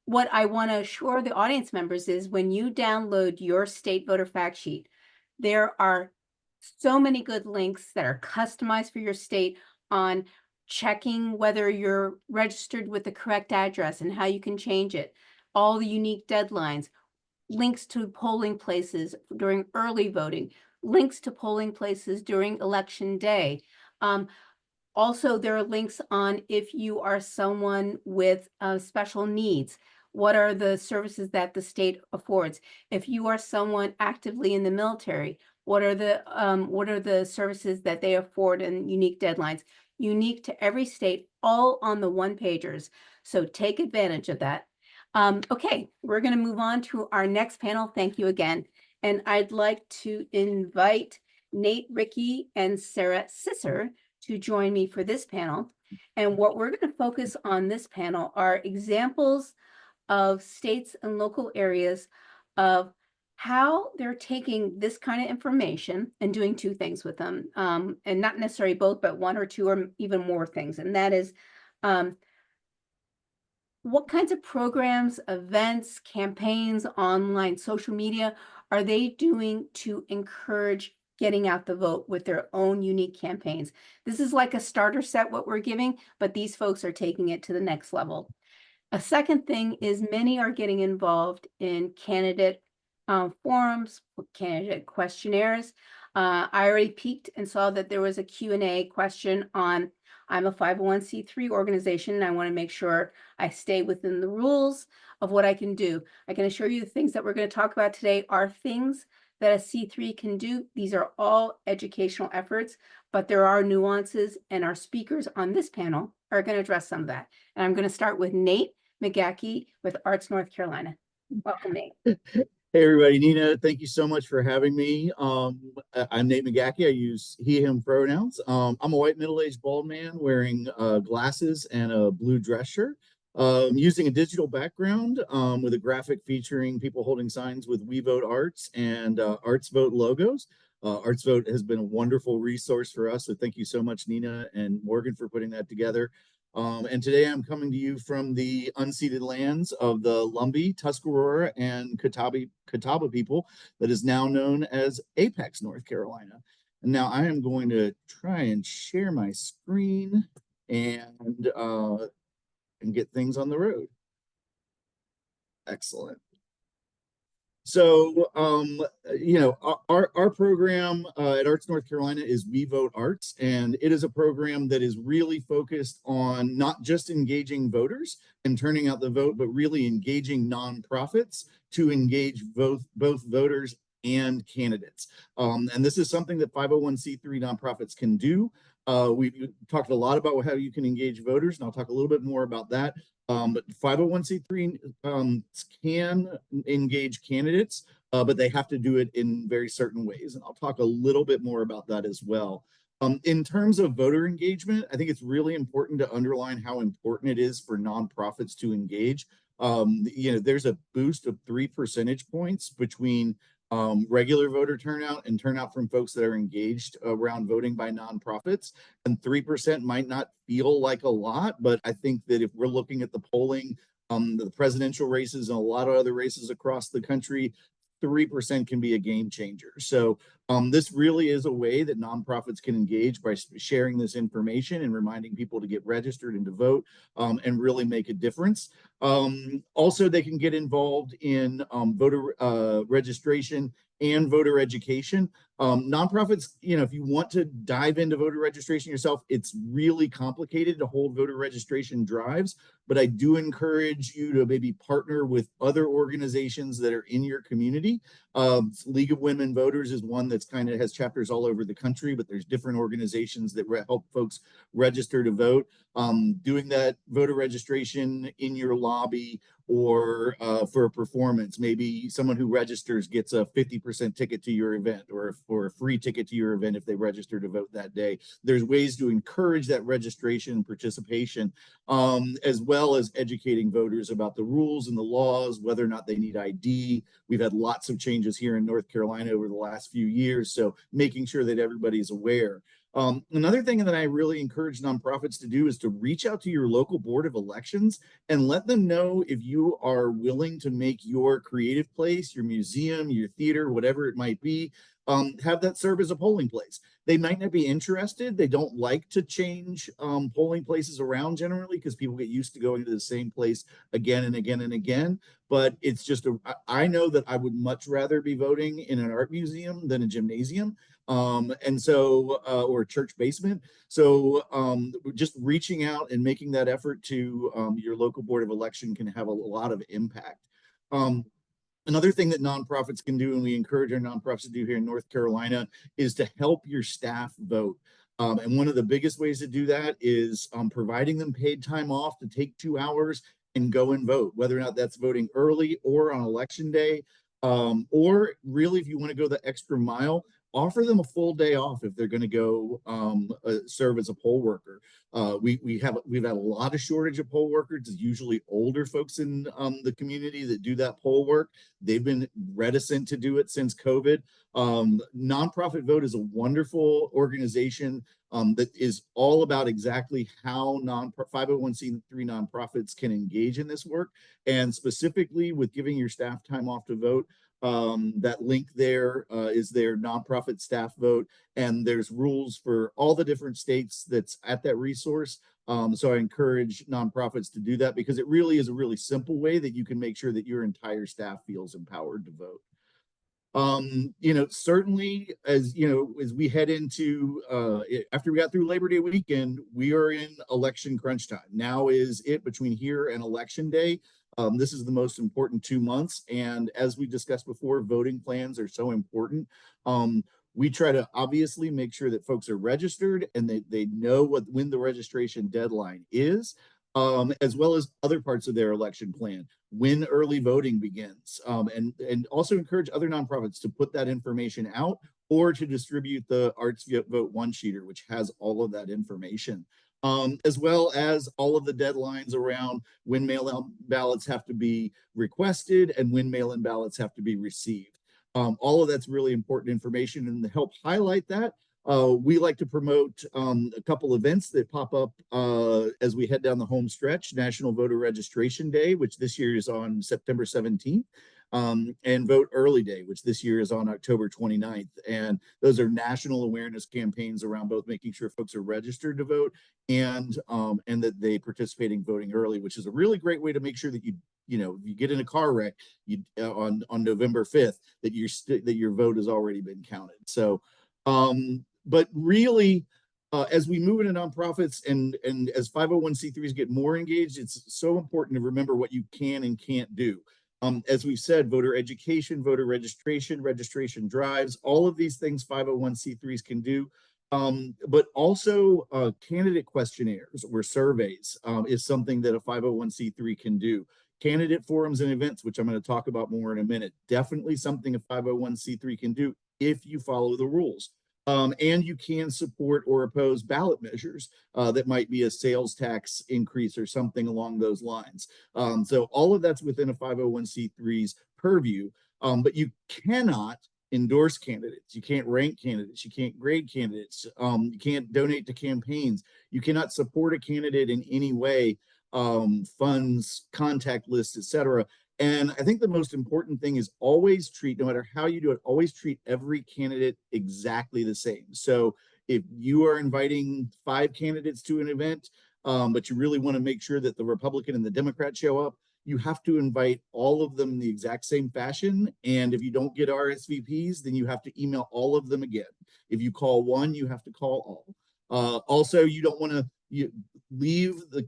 What I want to assure the audience members is when you download your state voter fact sheet, there are so many good links that are customized for your state on checking whether you're registered with the correct address and how you can change it, all the unique deadlines, links to polling places during early voting, links to polling places during election day. Also, there are links on if you are someone with special needs, what are the services that the state affords? If you are someone actively in the military, what are the services that they afford and unique deadlines? Unique to every state, all on the one-pagers. So take advantage of that. Okay, we're going to move on to our next panel. Thank you again. And I'd like to invite Nate, Ricky, and Sarah Sisser to join me for this panel. And what we're going to focus on this panel are examples of states and local areas of how they're taking this kind of information and doing two things with them, and not necessarily both, but one or two or even more things. And that is what kinds of programs, events, campaigns, online, social media are they doing to encourage getting out the vote with their own unique campaigns? This is like a starter set, what we're giving, but these folks are taking it to the next level. A second thing is many are getting involved in candidate forums, candidate questionnaires. I already peeked and saw that there was a Q&A question on, I'm a 501c3 organization, and I want to make sure I stay within the rules of what I can do. I can assure you the things that we're going to talk about today are things that a C3 can do. These are all educational efforts, but there are nuances, and our speakers on this panel are going to address some of that. And I'm going to start with Nate McGaha with Arts North Carolina. Welcome, Nate. Hey everybody, Nina, thank you so much for having me. I'm Nate McGaha. I use he, him pronouns. I'm a white middle-aged bald man wearing glasses and a blue dress shirt. Using a digital background with a graphic featuring people holding signs with We Vote Arts and ArtsVote logos. ArtsVote has been a wonderful resource for us, so thank you so much, Nina and Morgan, for putting that together. And today I'm coming to you from the unceded lands of the Lumbee, Tuscarora, and Catawba people that is now known as Apex, North Carolina. And now I am going to try and share my screen and get things on the road. Excellent. So, you know, our program at Arts North Carolina is We Vote Arts, and it is a program that is really focused on not just engaging voters and turning out the vote, but really engaging nonprofits to engage both voters and candidates. And this is something that 501c3 nonprofits can do. We talked a lot about how you can engage voters, and I'll talk a little bit more about that. But 501c3 can engage candidates, but they have to do it in very certain ways. And I'll talk a little bit more about that as well. In terms of voter engagement, I think it's really important to underline how important it is for nonprofits to engage. You know, there's a boost of 3 percentage points between regular voter turnout and turnout from folks that are engaged around voting by nonprofits. And 3% might not feel like a lot, but I think that if we're looking at the polling, the presidential races and a lot of other races across the country, 3% can be a game changer. So this really is a way that nonprofits can engage by sharing this information and reminding people to get registered and to vote and really make a difference. Also, they can get involved in voter registration and voter education. Nonprofits, you know, if you want to dive into voter registration yourself, it's really complicated to hold voter registration drives, but I do encourage you to maybe partner with other organizations that are in your community. League of Women Voters is one that's kind of has chapters all over the country, but there's different organizations that help folks register to vote. Doing that voter registration in your lobby or for a performance, maybe someone who registers gets a 50% ticket to your event or a free ticket to your event if they register to vote that day. There's ways to encourage that registration and participation, as well as educating voters about the rules and the laws, whether or not they need ID. We've had lots of changes here in North Carolina over the last few years, so making sure that everybody's aware. Another thing that I really encourage nonprofits to do is to reach out to your local board of elections and let them know if you are willing to make your creative place, your museum, your theater, whatever it might be, have that serve as a polling place. They might not be interested. They don't like to change polling places around generally because people get used to going to the same place again and again and again. But it's just, I know that I would much rather be voting in an art museum than a gymnasium. And so, or a church basement. So just reaching out and making that effort to your local board of election can have a lot of impact. Another thing that nonprofits can do, and we encourage our nonprofits to do here in North Carolina, is to help your staff vote. And one of the biggest ways to do that is providing them paid time off to take 2 hours and go and vote, whether or not that's voting early or on election day. Or really, if you want to go the extra mile, offer them a full day off if they're going to go serve as a poll worker. We've had a lot of shortage of poll workers. It's usually older folks in the community that do that poll work. They've been reticent to do it since COVID. Nonprofit Vote is a wonderful organization that is all about exactly how 501c3 nonprofits can engage in this work, and specifically with giving your staff time off to vote. That link there is their nonprofit staff vote, and there's rules for all the different states that's at that resource. So I encourage nonprofits to do that because it really is a really simple way that you can make sure that your entire staff feels empowered to vote. You know, certainly as we head into after we got through Labor Day weekend, we are in election crunch time. Now is it between here and election day. This is the most important 2 months. And as we discussed before, voting plans are so important. We try to obviously make sure that folks are registered and they know when the registration deadline is, as well as other parts of their election plan, when early voting begins, and also encourage other nonprofits to put that information out or to distribute the ArtsVote one-sheeter, which has all of that information, as well as all of the deadlines around when mail-in ballots have to be requested and when mail-in ballots have to be received. All of that's really important information, and to help highlight that, we like to promote a couple events that pop up as we head down the home stretch. National Voter Registration Day, which this year is on September 17th, and Vote Early Day, which this year is on October 29th. And those are national awareness campaigns around both making sure folks are registered to vote and that they participate in voting early, which is a really great way to make sure that you get in a car wreck on November 5th, that your vote has already been counted. So, but really, as we move into nonprofits and as 501c3s get more engaged, it's so important to remember what you can and can't do. As we've said, voter education, voter registration, registration drives, all of these things 501c3s can do. But also candidate questionnaires or surveys is something that a 501c3 can do. Candidate forums and events, which I'm going to talk about more in a minute, definitely something a 501c3 can do if you follow the rules. And you can support or oppose ballot measures that might be a sales tax increase or something along those lines. So all of that's within a 501c3's purview, but you cannot endorse candidates. You can't rank candidates. You can't grade candidates. You can't donate to campaigns. You cannot support a candidate in any way, funds, contact lists, etc. And I think the most important thing is always treat, no matter how you do it, always treat every candidate exactly the same. So if you are inviting 5 candidates to an event, but you really want to make sure that the Republican and the Democrat show up, you have to invite all of them in the exact same fashion. And if you don't get RSVPs, then you have to email all of them again. If you call one, you have to call all. Also, you don't want to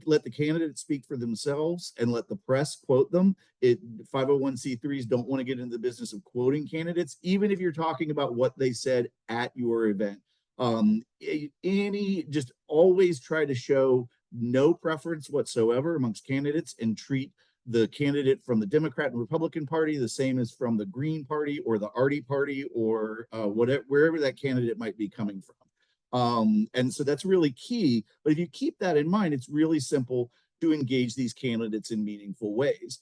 let the candidates speak for themselves and let the press quote them. 501c3s don't want to get into the business of quoting candidates, even if you're talking about what they said at your event. Just always try to show no preference whatsoever amongst candidates and treat the candidate from the Democrat and Republican Party the same as from the Green Party or the Arty Party or wherever that candidate might be coming from. And so that's really key. But if you keep that in mind, it's really simple to engage these candidates in meaningful ways.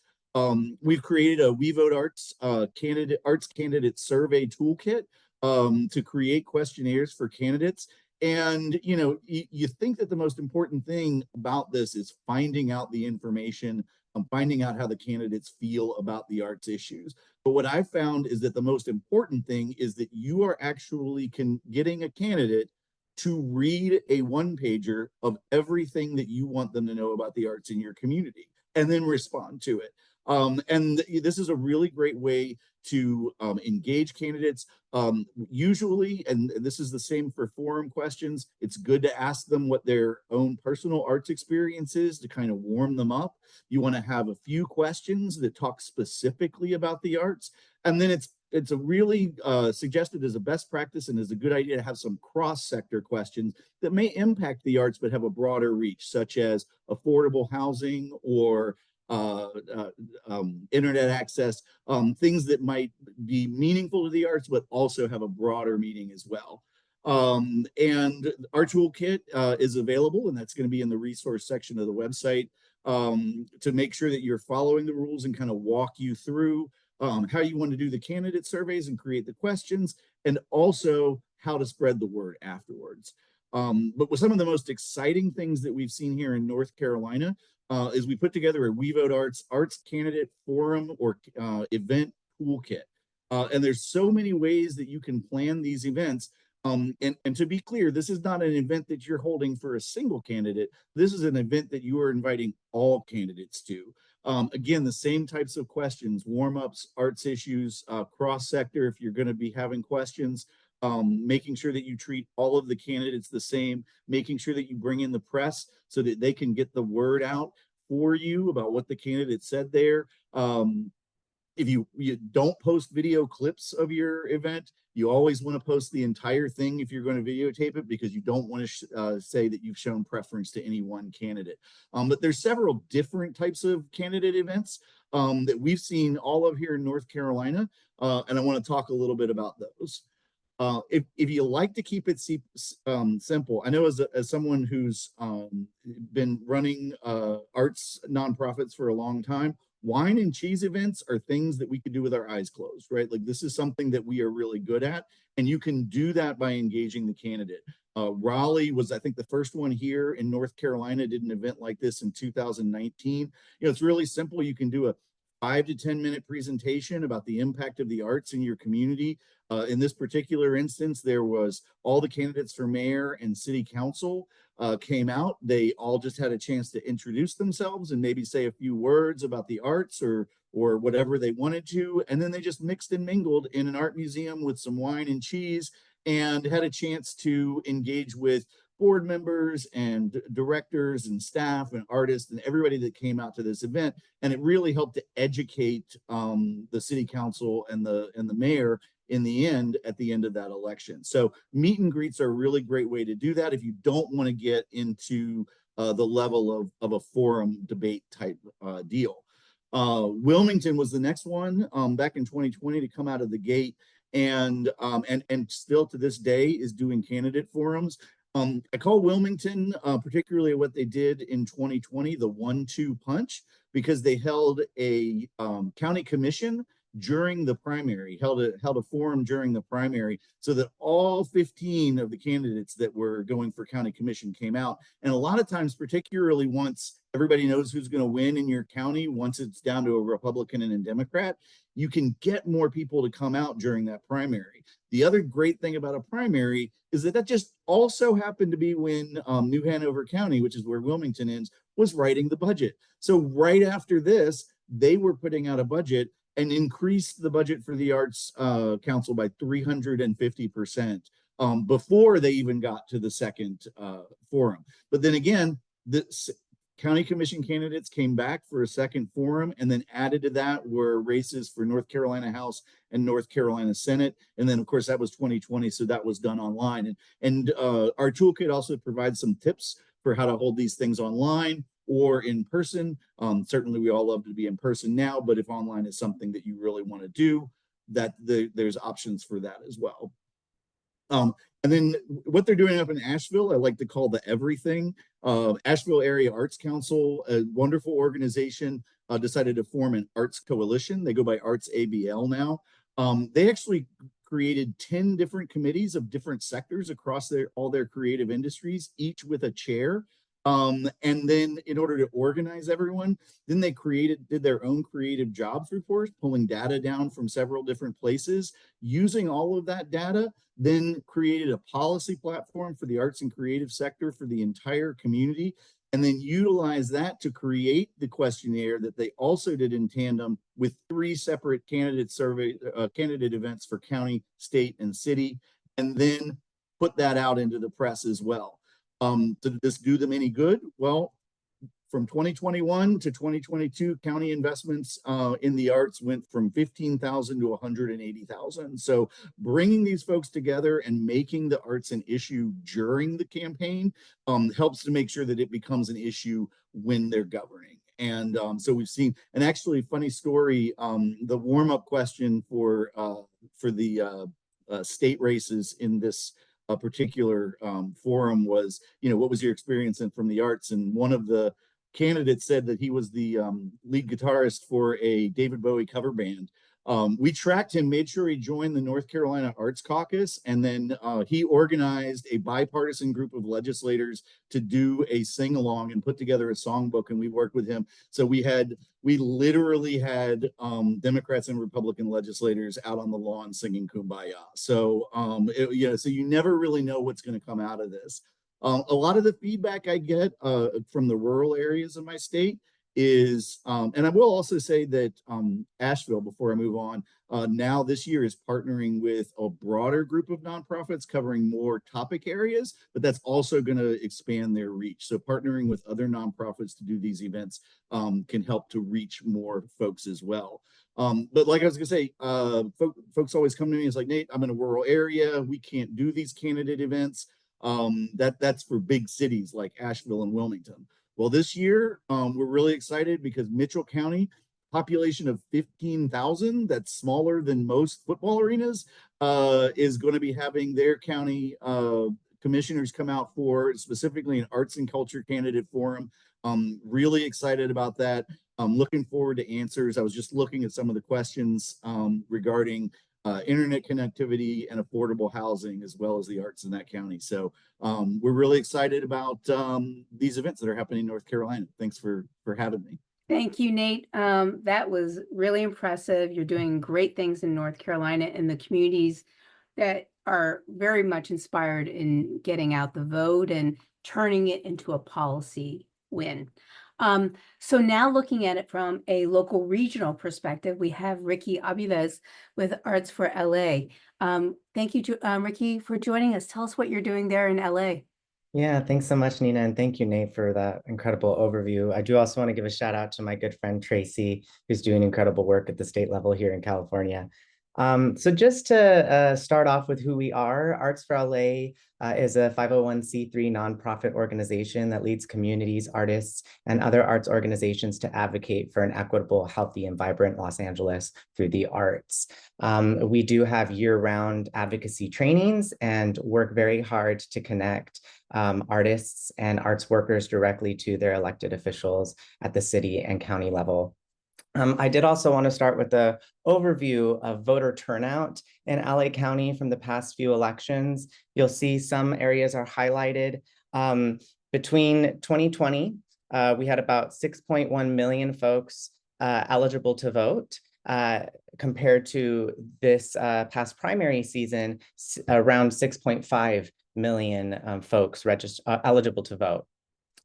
We've created a We Vote Arts candidate survey toolkit to create questionnaires for candidates. And you think that the most important thing about this is finding out the information, finding out how the candidates feel about the arts issues. But what I found is that the most important thing is that you are actually getting a candidate to read a one-pager of everything that you want them to know about the arts in your community and then respond to it. And this is a really great way to engage candidates. Usually, and this is the same for forum questions, it's good to ask them what their own personal arts experience is to kind of warm them up. You want to have a few questions that talk specifically about the arts. And then it's a really suggested as a best practice and is a good idea to have some cross-sector questions that may impact the arts but have a broader reach, such as affordable housing or internet access, things that might be meaningful to the arts but also have a broader meaning as well. And our toolkit is available, and that's going to be in the resource section of the website to make sure that you're following the rules and kind of walk you through how you want to do the candidate surveys and create the questions, and also how to spread the word afterwards. But with some of the most exciting things that we've seen here in North Carolina is we put together a We Vote Arts candidate forum or event toolkit. And there's so many ways that you can plan these events. And to be clear, this is not an event that you're holding for a single candidate. This is an event that you are inviting all candidates to. Again, the same types of questions, warm-ups, arts issues, cross-sector if you're going to be having questions, making sure that you treat all of the candidates the same, making sure that you bring in the press so that they can get the word out for you about what the candidate said there. If you don't post video clips of your event, you always want to post the entire thing if you're going to videotape it, because you don't want to say that you've shown preference to any one candidate. But there's several different types of candidate events that we've seen all of here in North Carolina, and I want to talk a little bit about those. If you like to keep it simple, I know as someone who's been running arts nonprofits for a long time, wine and cheese events are things that we could do with our eyes closed, right? Like, this is something that we are really good at, and you can do that by engaging the candidate. Raleigh was, I think, the first one here in North Carolina, did an event like this in 2019. It's really simple. You can do a 5 to 10 minute presentation about the impact of the arts in your community. In this particular instance, there was all the candidates for mayor and city council came out. They all just had a chance to introduce themselves and maybe say a few words about the arts or whatever they wanted to. And then they just mixed and mingled in an art museum with some wine and cheese, and had a chance to engage with board members and directors and staff and artists and everybody that came out to this event. And it really helped to educate the city council and the mayor in the end, at the end of that election. So meet and greets are a really great way to do that if you don't want to get into the level of a forum debate type deal. Wilmington was the next one back in 2020 to come out of the gate, and still to this day is doing candidate forums. I call Wilmington, particularly what they did in 2020, the 1-2 punch, because they held a county commission during the primary, held a forum during the primary, so that all 15 of the candidates that were going for county commission came out. And a lot of times, particularly once everybody knows who's going to win in your county, once it's down to a Republican and a Democrat, you can get more people to come out during that primary. The other great thing about a primary is that just also happened to be when New Hanover County, which is where Wilmington is, was writing the budget. So right after this, they were putting out a budget and increased the budget for the Arts Council by 350% before they even got to the second forum. But then again, the county commission candidates came back for a second forum, and then added to that were races for North Carolina House and North Carolina Senate. And then, of course, that was 2020, so that was done online. And our toolkit also provides some tips for how to hold these things online or in person. Certainly, we all love to be in person now, but if online is something that you really want to do, there's options for that as well. And then what they're doing up in Asheville, I like to call the everything. Asheville Area Arts Council, a wonderful organization, decided to form an arts coalition. They go by Arts ABL now. They actually created 10 different committees of different sectors across all their creative industries, each with a chair. And then in order to organize everyone, then they did their own creative jobs report, pulling data down from several different places, using all of that data, then created a policy platform for the arts and creative sector for the entire community, and then utilize that to create the questionnaire that they also did in tandem with 3 separate candidate events for county, state, and city, and then put that out into the press as well. Did this do them any good? Well, from 2021 to 2022, county investments in the arts went from 15,000 to 180,000. So bringing these folks together and making the arts an issue during the campaign helps to make sure that it becomes an issue when they're governing. And so we've seen, and actually, funny story, the warm-up question for the state races in this a particular forum was, what was your experience from the arts? And one of the candidates said that he was the lead guitarist for a David Bowie cover band. We tracked him, made sure he joined the North Carolina Arts Caucus, and then he organized a bipartisan group of legislators to do a sing-along and put together a songbook, and we worked with him. So we literally had Democrats and Republican legislators out on the lawn singing Kumbaya. So, so you never really know what's going to come out of this. A lot of the feedback I get from the rural areas of my state is, and I will also say that Asheville, before I move on, now this year is partnering with a broader group of nonprofits covering more topic areas, but that's also going to expand their reach. So partnering with other nonprofits to do these events can help to reach more folks as well. But like I was gonna say, folks always come to me and it's like, Nate, I'm in a rural area. We can't do these candidate events. That's for big cities like Asheville and Wilmington. Well, this year, we're really excited because Mitchell County, population of 15,000, that's smaller than most football arenas, is going to be having their county commissioners come out for specifically an arts and culture candidate forum. Really excited about that. I'm looking forward to answers. I was just looking at some of the questions regarding internet connectivity and affordable housing, as well as the arts in that county. So we're really excited about these events that are happening in North Carolina. Thanks for having me. Thank you, Nate. That was really impressive. You're doing great things in North Carolina and the communities that are very much inspired in getting out the vote and turning it into a policy win. So now looking at it from a local regional perspective, we have Ricky Abilez with Arts for LA. Thank you to Ricky for joining us. Tell us what you're doing there in LA. Yeah, thanks so much, Nina, and thank you, Nate, for that incredible overview. I do also want to give a shout out to my good friend Tracy, who's doing incredible work at the state level here in California. So just to start off with who we are, Arts for LA is a 501c3 nonprofit organization that leads communities, artists, and other arts organizations to advocate for an equitable, healthy, and vibrant Los Angeles through the arts. We do have year-round advocacy trainings and work very hard to connect artists and arts workers directly to their elected officials at the city and county level. I did also want to start with the overview of voter turnout in LA County from the past few elections. You'll see some areas are highlighted. Between 2020, we had about 6.1 million folks eligible to vote, compared to this past primary season, around 6.5 million folks eligible to vote.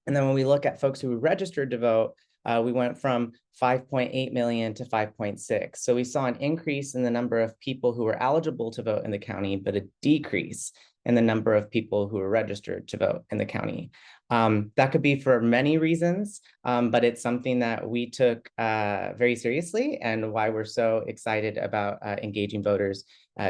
And then when we look at folks who registered to vote, we went from 5.8 million to 5.6. So we saw an increase in the number of people who were eligible to vote in the county, but a decrease in the number of people who were registered to vote in the county. That could be for many reasons, but it's something that we took very seriously and why we're so excited about engaging voters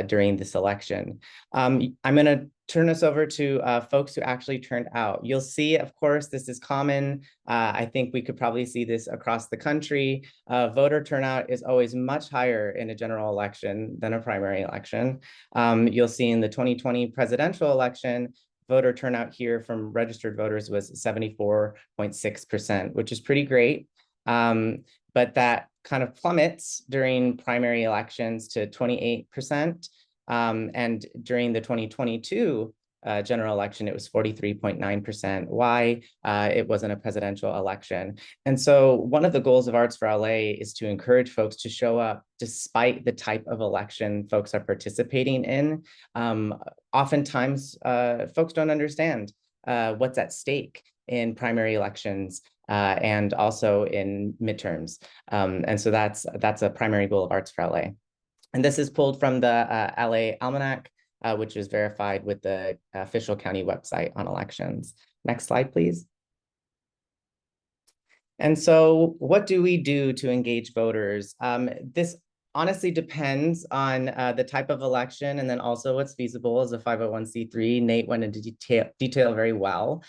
during this election. I'm going to turn us over to folks who actually turned out. You'll see, of course, this is common. I think we could probably see this across the country. Voter turnout is always much higher in a general election than a primary election. You'll see in the 2020 presidential election, voter turnout here from registered voters was 74.6%, which is pretty great. But that kind of plummets during primary elections to 28%. And during the 2022 general election, it was 43.9%. Why? It wasn't a presidential election. And so one of the goals of Arts for LA is to encourage folks to show up despite the type of election folks are participating in. Oftentimes, folks don't understand what's at stake in primary elections and also in midterms. And so that's a primary goal of Arts for LA. And this is pulled from the LA Almanac, which is verified with the official county website on elections. Next slide, please. And so what do we do to engage voters? This honestly depends on the type of election and then also what's feasible as a 501c3. Nate went into detail very well.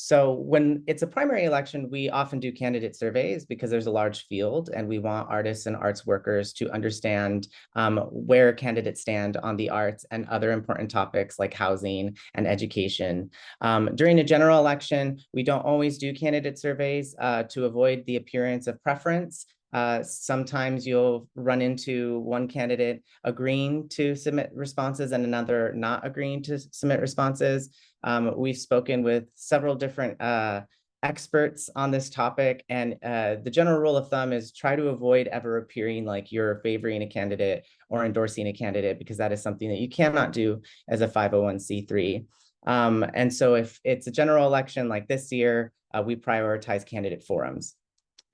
So when it's a primary election, we often do candidate surveys because there's a large field and we want artists and arts workers to understand where candidates stand on the arts and other important topics like housing and education. During a general election, we don't always do candidate surveys to avoid the appearance of preference. Sometimes you'll run into one candidate agreeing to submit responses and another not agreeing to submit responses. We've spoken with several different experts on this topic, and the general rule of thumb is try to avoid ever appearing like you're favoring a candidate or endorsing a candidate, because that is something that you cannot do as a 501c3. And so if it's a general election like this year, we prioritize candidate forums.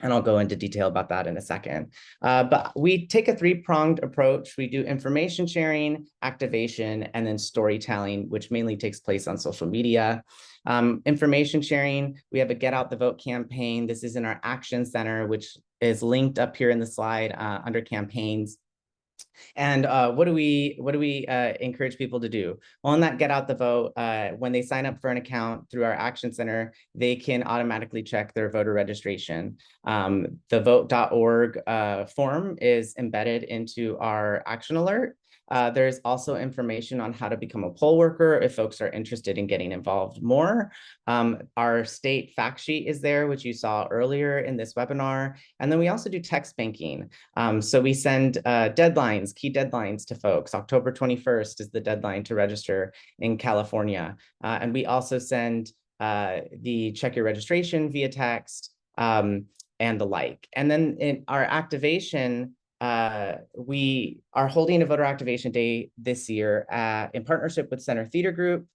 And I'll go into detail about that in a second. But we take a three-pronged approach. We do information sharing, activation, and then storytelling, which mainly takes place on social media. Information sharing, we have a Get Out the Vote campaign. This is in our Action Center, which is linked up here in the slide under campaigns. And what do we encourage people to do? Well, in that Get Out the Vote, when they sign up for an account through our Action Center, they can automatically check their voter registration. The vote.org form is embedded into our action alert. There's also information on how to become a poll worker if folks are interested in getting involved more. Our state fact sheet is there, which you saw earlier in this webinar. And then we also do text banking. So we send deadlines, key deadlines to folks. October 21st is the deadline to register in California. And we also send the check your registration via text and the like. And then in our activation, we are holding a voter activation day this year in partnership with Center Theater Group,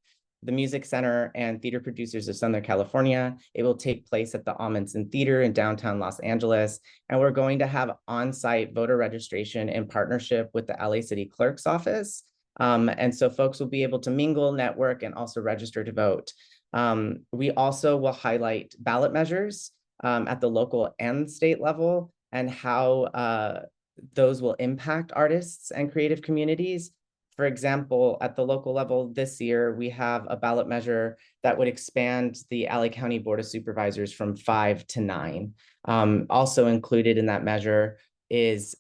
the Music Center, and Theater Producers of Southern California. It will take place at the Amundsen Theater in downtown Los Angeles. And we're going to have on-site voter registration in partnership with the LA City Clerk's Office. And so folks will be able to mingle, network, and also register to vote. We also will highlight ballot measures at the local and state level and how those will impact artists and creative communities. For example, at the local level this year, we have a ballot measure that would expand the LA County Board of Supervisors from 5 to 9. Also included in that measure is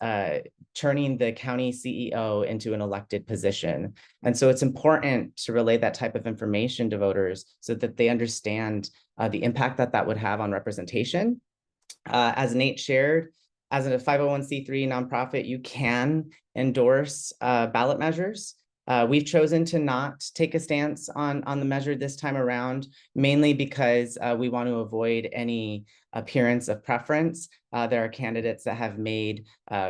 turning the county CEO into an elected position. And so it's important to relay that type of information to voters so that they understand the impact that that would have on representation. As Nate shared, as a 501c3 nonprofit, you can endorse ballot measures. We've chosen to not take a stance on the measure this time around, mainly because we want to avoid any appearance of preference. There are candidates that have made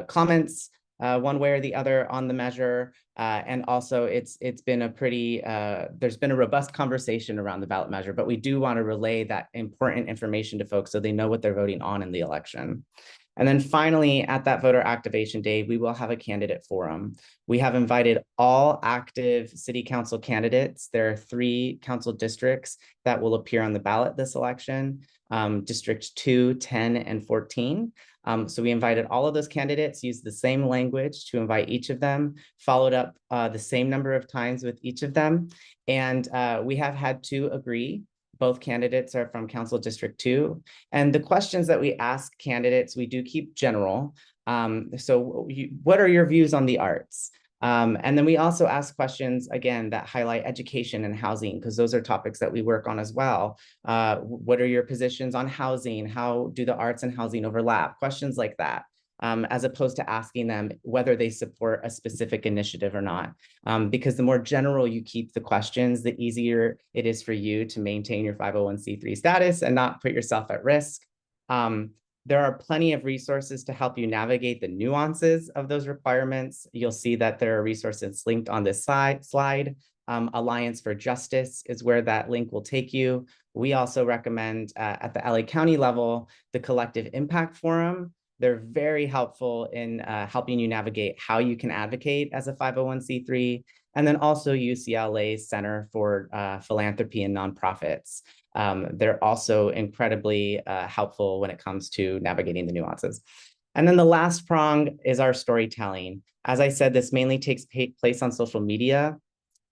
comments one way or the other on the measure. And also it's been a pretty, there's been a robust conversation around the ballot measure, but we do want to relay that important information to folks so they know what they're voting on in the election. And then finally, at that voter activation day, we will have a candidate forum. We have invited all active city council candidates. There are 3 council districts that will appear on the ballot this election, District 2, 10, and 14. So we invited all of those candidates, used the same language to invite each of them, followed up the same number of times with each of them. And we have had 2 agree. Both candidates are from Council District 2. And the questions that we ask candidates, we do keep general. What are your views on the arts? And then we also ask questions, again, that highlight education and housing, because those are topics that we work on as well. What are your positions on housing? How do the arts and housing overlap? Questions like that. As opposed to asking them whether they support a specific initiative or not. Because the more general you keep the questions, the easier it is for you to maintain your 501c3 status and not put yourself at risk. There are plenty of resources to help you navigate the nuances of those requirements. You'll see that there are resources linked on this slide. Alliance for Justice is where that link will take you. We also recommend at the LA County level, the Collective Impact Forum. They're very helpful in helping you navigate how you can advocate as a 501c3, and then also UCLA's Center for Philanthropy and Nonprofits. They're also incredibly helpful when it comes to navigating the nuances. And then the last prong is our storytelling. As I said, this mainly takes place on social media.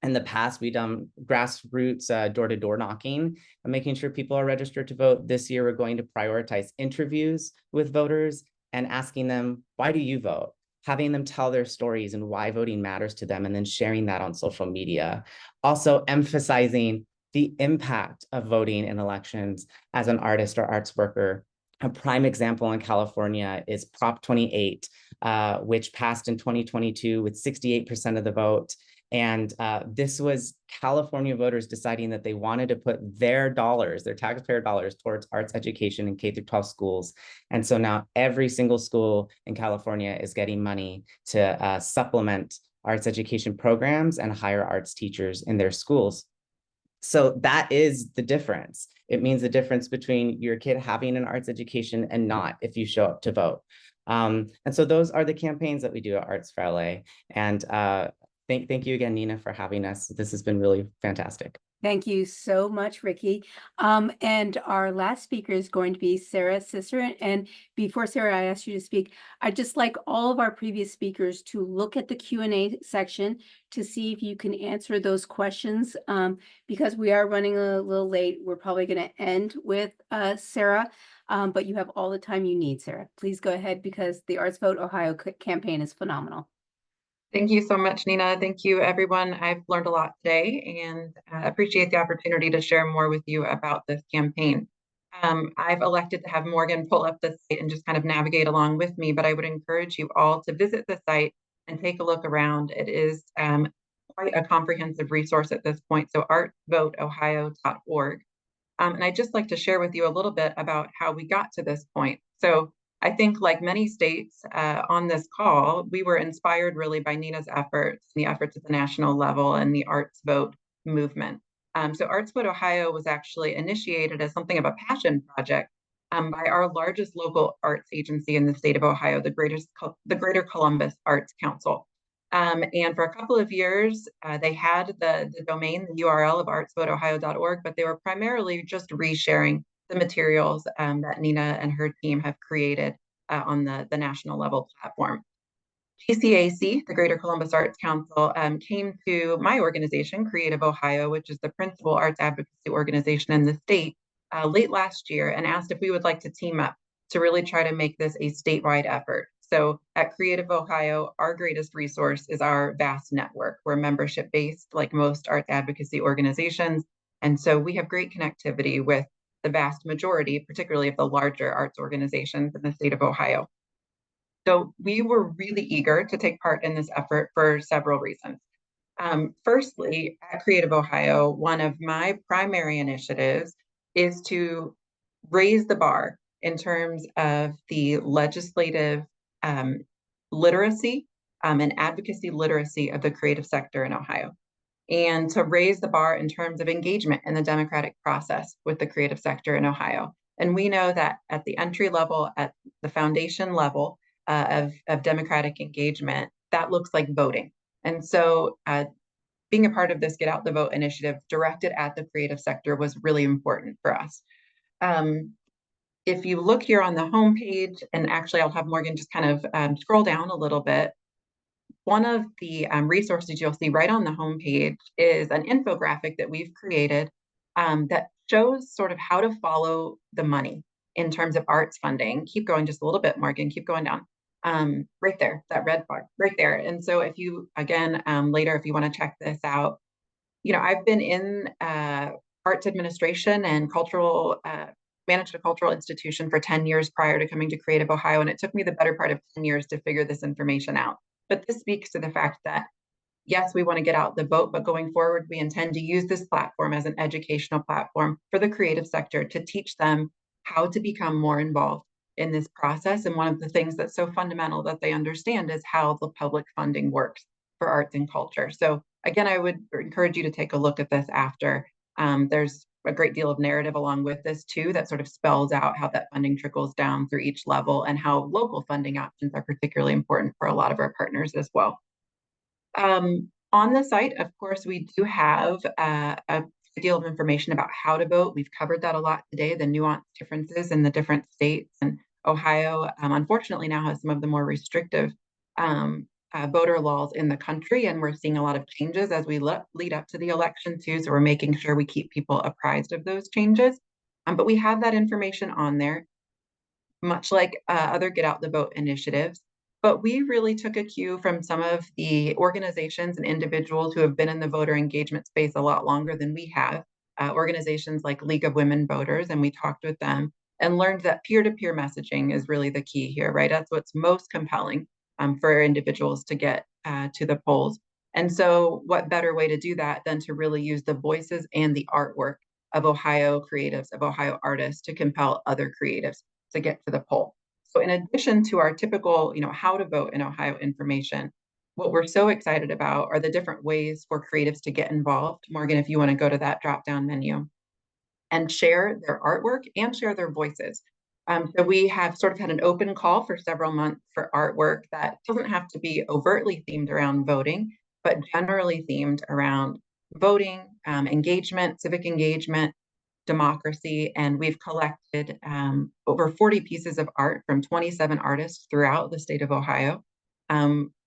In the past, we've done grassroots door-to-door knocking and making sure people are registered to vote. This year, we're going to prioritize interviews with voters and asking them, why do you vote? Having them tell their stories and why voting matters to them, and then sharing that on social media. Also emphasizing the impact of voting in elections as an artist or arts worker. A prime example in California is Prop 28, which passed in 2022 with 68% of the vote. And this was California voters deciding that they wanted to put their dollars, their taxpayer dollars, towards arts education in K-12 schools. And so now every single school in California is getting money to supplement arts education programs and hire arts teachers in their schools. So that is the difference. It means the difference between your kid having an arts education and not if you show up to vote. And so those are the campaigns that we do at Arts for LA. And thank you again, Nina, for having us. This has been really fantastic. Thank you so much, Ricky. And our last speaker is going to be Sarah Sisser. And before Sarah, I ask you to speak, I'd just like all of our previous speakers to look at the Q&A section to see if you can answer those questions. Because we are running a little late, we're probably going to end with Sarah, but you have all the time you need, Sarah. Please go ahead because the ArtsVote Ohio campaign is phenomenal. Thank you so much, Nina. Thank you, everyone. I've learned a lot today and appreciate the opportunity to share more with you about this campaign. I've elected to have Morgan pull up the site and just kind of navigate along with me, but I would encourage you all to visit the site and take a look around. It is quite a comprehensive resource at this point, so artsvoteohio.org. And I'd just like to share with you a little bit about how we got to this point. So I think like many states on this call, we were inspired really by Nina's efforts, the efforts at the national level and the ArtsVote movement. So ArtsVote Ohio was actually initiated as something of a passion project by our largest local arts agency in the state of Ohio, the Greater Columbus Arts Council. And for a couple of years, they had the domain, the URL of artsvoteohio.org, but they were primarily just resharing the materials that Nina and her team have created on the national level platform. GCAC, the Greater Columbus Arts Council, came to my organization, Creative Ohio, which is the principal arts advocacy organization in the state, late last year, and asked if we would like to team up to really try to make this a statewide effort. So at Creative Ohio, our greatest resource is our vast network. We're membership-based, like most arts advocacy organizations, and so we have great connectivity with the vast majority, particularly of the larger arts organizations in the state of Ohio. So we were really eager to take part in this effort for several reasons. Firstly, at Creative Ohio, one of my primary initiatives is to raise the bar in terms of the legislative literacy and advocacy literacy of the creative sector in Ohio, and to raise the bar in terms of engagement in the democratic process with the creative sector in Ohio. And we know that at the entry level, at the foundation level of democratic engagement, that looks like voting. And so being a part of this Get Out the Vote initiative directed at the creative sector was really important for us. If you look here on the homepage, and actually I'll have Morgan just kind of scroll down a little bit, one of the resources you'll see right on the homepage is an infographic that we've created that shows sort of how to follow the money in terms of arts funding. Keep going just a little bit, Morgan, keep going down. Right there, that red bar, right there. And so if you, again, later, if you want to check this out, you know, I've been in arts administration and cultural, managed a cultural institution for 10 years prior to coming to Creative Ohio, and it took me the better part of 10 years to figure this information out. But this speaks to the fact that, yes, we want to get out the vote, but going forward, we intend to use this platform as an educational platform for the creative sector to teach them how to become more involved in this process. And one of the things that's so fundamental that they understand is how the public funding works for arts and culture. So again, I would encourage you to take a look at this after. There's a great deal of narrative along with this too that sort of spells out how that funding trickles down through each level and how local funding options are particularly important for a lot of our partners as well. On the site, of course, we do have a deal of information about how to vote. We've covered that a lot today, the nuanced differences in the different states. And Ohio, unfortunately, now has some of the more restrictive voter laws in the country, and we're seeing a lot of changes as we lead up to the election too. So we're making sure we keep people apprised of those changes. But we have that information on there, much like other Get Out the Vote initiatives. But we really took a cue from some of the organizations and individuals who have been in the voter engagement space a lot longer than we have, organizations like League of Women Voters, and we talked with them and learned that peer-to-peer messaging is really the key here, right? That's what's most compelling for individuals to get to the polls. And so what better way to do that than to really use the voices and the artwork of Ohio creatives, of Ohio artists, to compel other creatives to get to the poll. So in addition to our typical, how to vote in Ohio information, what we're so excited about are the different ways for creatives to get involved. Morgan, if you want to go to that drop-down menu and share their artwork and share their voices. So we have sort of had an open call for several months for artwork that doesn't have to be overtly themed around voting, but generally themed around voting, engagement, civic engagement, democracy. And we've collected over 40 pieces of art from 27 artists throughout the state of Ohio.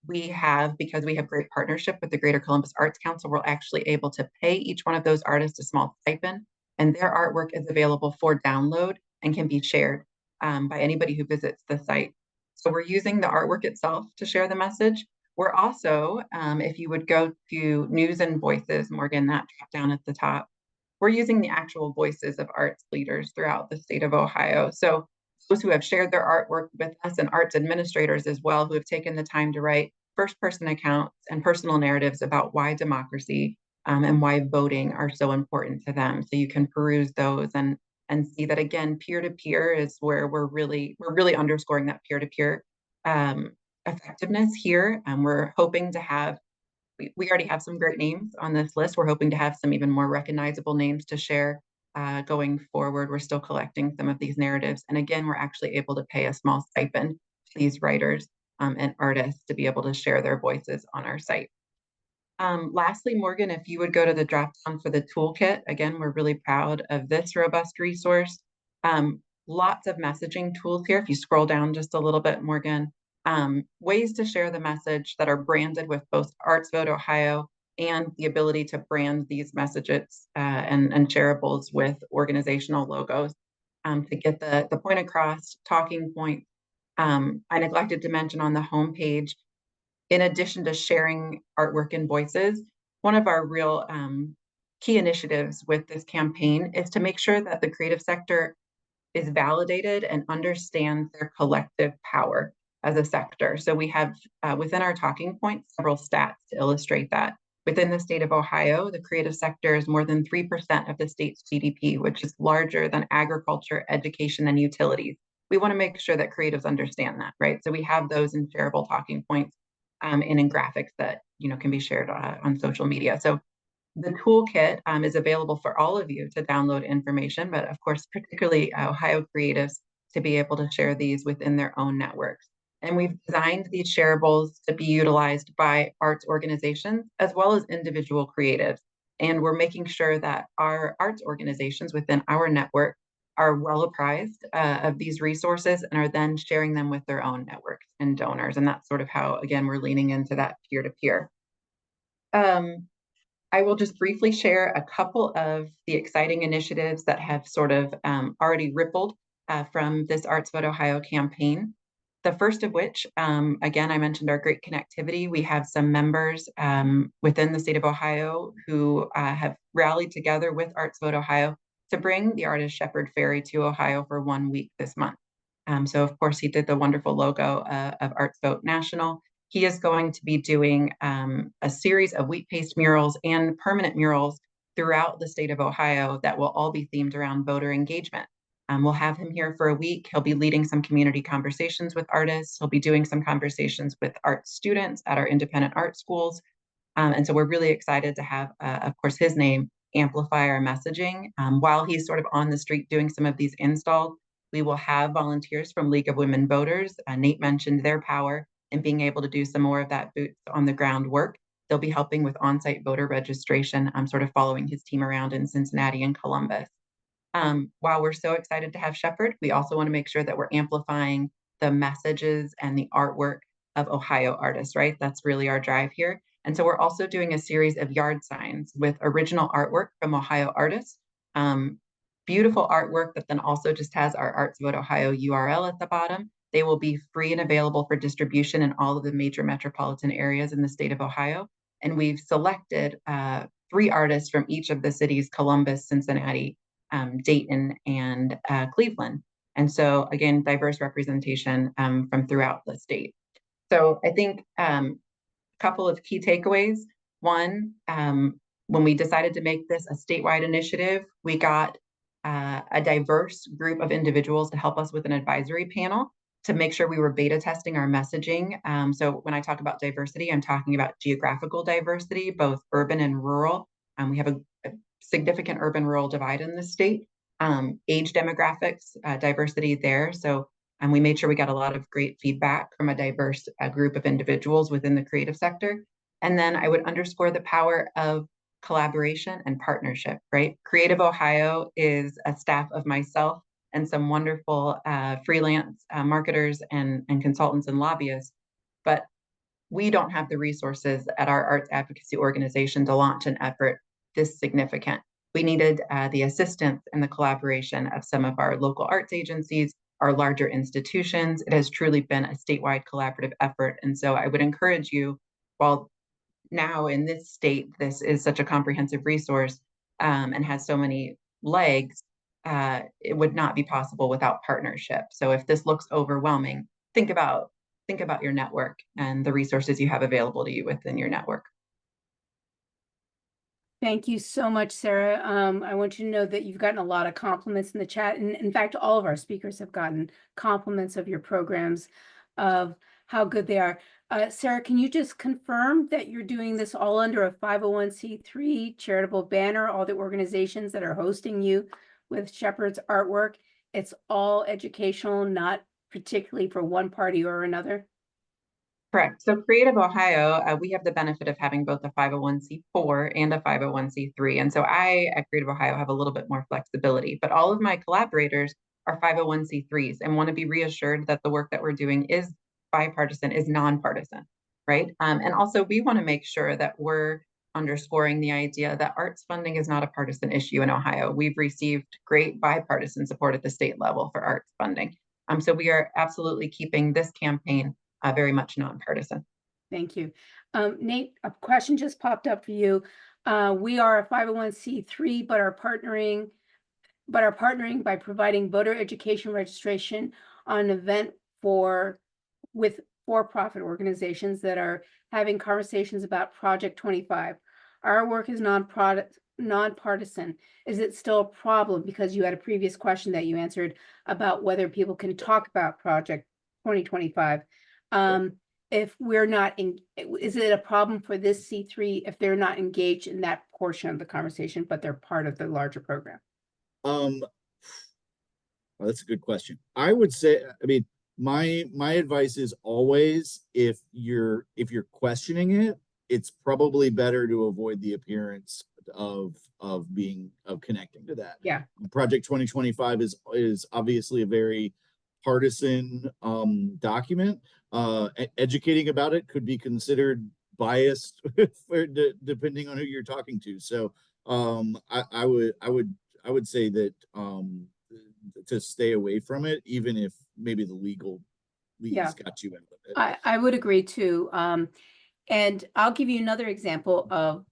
We have, because we have great partnership with the Greater Columbus Arts Council, we're actually able to pay each one of those artists a small stipend, and their artwork is available for download and can be shared by anybody who visits the site. So we're using the artwork itself to share the message. We're also, if you would go to News and Voices, Morgan, that drop down at the top, we're using the actual voices of arts leaders throughout the state of Ohio. So those who have shared their artwork with us, and arts administrators as well, who have taken the time to write first-person accounts and personal narratives about why democracy and why voting are so important to them. So you can peruse those and see that, again, peer-to-peer is where we're really underscoring that peer-to-peer effectiveness here. We're hoping to have, we already have some great names on this list. We're hoping to have some even more recognizable names to share going forward. We're still collecting some of these narratives. And again, we're actually able to pay a small stipend to these writers and artists to be able to share their voices on our site. Lastly, Morgan, if you would go to the drop down for the toolkit, again, we're really proud of this robust resource. Lots of messaging tools here. If you scroll down just a little bit, Morgan, ways to share the message that are branded with both ArtsVote Ohio and the ability to brand these messages and shareables with organizational logos to get the point across, talking points. I neglected to mention on the homepage, in addition to sharing artwork and voices, one of our real key initiatives with this campaign is to make sure that the creative sector is validated and understands their collective power as a sector. So we have within our talking points several stats to illustrate that. Within the state of Ohio, the creative sector is more than 3% of the state's GDP, which is larger than agriculture, education, and utilities. We want to make sure that creatives understand that, right? So we have those in shareable talking points and in graphics that can be shared on social media. So the toolkit is available for all of you to download information, but of course, particularly Ohio creatives to be able to share these within their own networks. And we've designed these shareables to be utilized by arts organizations as well as individual creatives. And we're making sure that our arts organizations within our network are well apprised of these resources and are then sharing them with their own networks and donors. And that's sort of how, again, we're leaning into that peer-to-peer. I will just briefly share a couple of the exciting initiatives that have sort of already rippled from this ArtsVote Ohio campaign. The first of which, again, I mentioned our great connectivity. We have some members within the state of Ohio who have rallied together with ArtsVote Ohio to bring the artist Shepard Ferry to Ohio for 1 week this month. So of course, he did the wonderful logo of ArtsVote National. He is going to be doing a series of wheat paste murals and permanent murals throughout the state of Ohio that will all be themed around voter engagement. We'll have him here for a week. He'll be leading some community conversations with artists. He'll be doing some conversations with art students at our independent art schools. And so we're really excited to have, of course, his name amplify our messaging. While he's sort of on the street doing some of these installs, we will have volunteers from League of Women Voters. Nate mentioned their power in being able to do some more of that boots on the ground work. They'll be helping with on-site voter registration. I'm sort of following his team around in Cincinnati and Columbus. While we're so excited to have Shepard, we also want to make sure that we're amplifying the messages and the artwork of Ohio artists, right? That's really our drive here. And so we're also doing a series of yard signs with original artwork from Ohio artists. Beautiful artwork that then also just has our ArtsVote Ohio URL at the bottom. They will be free and available for distribution in all of the major metropolitan areas in the state of Ohio. And we've selected 3 artists from each of the cities, Columbus, Cincinnati, Dayton, and Cleveland. And so again, diverse representation from throughout the state. So I think a couple of key takeaways. One, when we decided to make this a statewide initiative, we got a diverse group of individuals to help us with an advisory panel. to make sure we were beta testing our messaging. So when I talk about diversity, I'm talking about geographical diversity, both urban and rural. We have a significant urban-rural divide in the state. Age demographics, diversity there. So we made sure we got a lot of great feedback from a diverse group of individuals within the creative sector. And then I would underscore the power of collaboration and partnership, right? Creative Ohio is a staff of myself and some wonderful freelance marketers and consultants and lobbyists, but we don't have the resources at our arts advocacy organization to launch an effort this significant. We needed the assistance and the collaboration of some of our local arts agencies, our larger institutions. It has truly been a statewide collaborative effort. And so I would encourage you, while now in this state, this is such a comprehensive resource and has so many legs, it would not be possible without partnership. So if this looks overwhelming, think about your network and the resources you have available to you within your network. Thank you so much, Sarah. I want you to know that you've gotten a lot of compliments in the chat. And in fact, all of our speakers have gotten compliments of your programs, of how good they are. Sarah, can you just confirm that you're doing this all under a 501c3 charitable banner, all the organizations that are hosting you with Shepherd's artwork? It's all educational, not particularly for one party or another? Correct. So Creative Ohio, we have the benefit of having both a 501c4 and a 501c3. And so I, at Creative Ohio, have a little bit more flexibility, but all of my collaborators are 501c3s and want to be reassured that the work that we're doing is bipartisan, is nonpartisan, right? And also we want to make sure that we're underscoring the idea that arts funding is not a partisan issue in Ohio. We've received great bipartisan support at the state level for arts funding. So we are absolutely keeping this campaign very much nonpartisan. Thank you. Nate, a question just popped up for you. We are a 501c3, but are partnering by providing voter education registration on an event with for-profit organizations that are having conversations about Project 25. Our work is nonpartisan. Is it still a problem? Because you had a previous question that you answered about whether people can talk about Project 2025. If we're not is it a problem for this C3 if they're not engaged in that portion of the conversation, but they're part of the larger program? Well, that's a good question. I would say, I mean, my advice is always, if you're questioning it, it's probably better to avoid the appearance of connecting to that. Yeah. Project 2025 is obviously a very partisan document. Educating about it could be considered biased depending on who you're talking to. So I would say that to stay away from it, even if maybe the legal leads got you out of it. I would agree too. And I'll give you another example of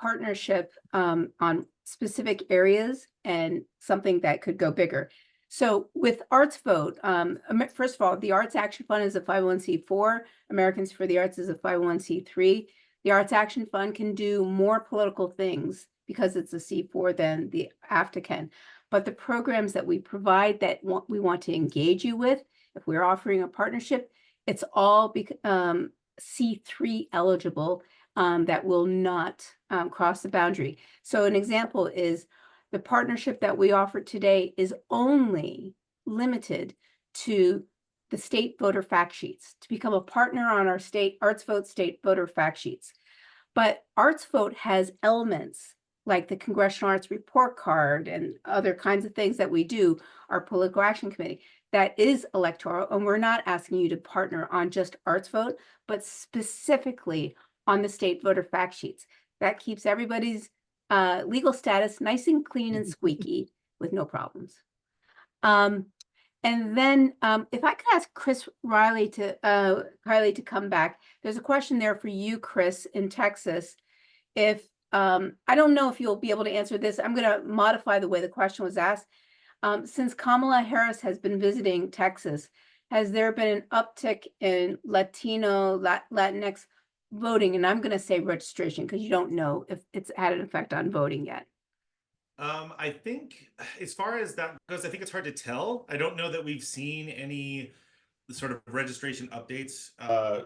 partnership on specific areas and something that could go bigger. So with ArtsVote, first of all, the Arts Action Fund is a 501c4. Americans for the Arts is a 501c3. The Arts Action Fund can do more political things because it's a C4 than the AFTA can. But the programs that we provide that we want to engage you with, if we're offering a partnership, it's all C3 eligible that will not cross the boundary. So an example is the partnership that we offer today is only limited to the state voter fact sheets, to become a partner on our state ArtsVote state voter fact sheets. But ArtsVote has elements like the Congressional Arts Report Card and other kinds of things that we do, our Political Action Committee, that is electoral. And we're not asking you to partner on just ArtsVote, but specifically on the state voter fact sheets. That keeps everybody's legal status nice and clean and squeaky with no problems. And then if I could ask Chris Riley Kiley to come back, there's a question there for you, Chris, in Texas. If I don't know if you'll be able to answer this, I'm going to modify the way the question was asked. Since Kamala Harris has been visiting Texas, has there been an uptick in Latino, Latinx voting? And I'm going to say registration because you don't know if it's had an effect on voting yet. I think as far as that goes, I think it's hard to tell. I don't know that we've seen any the sort of registration updates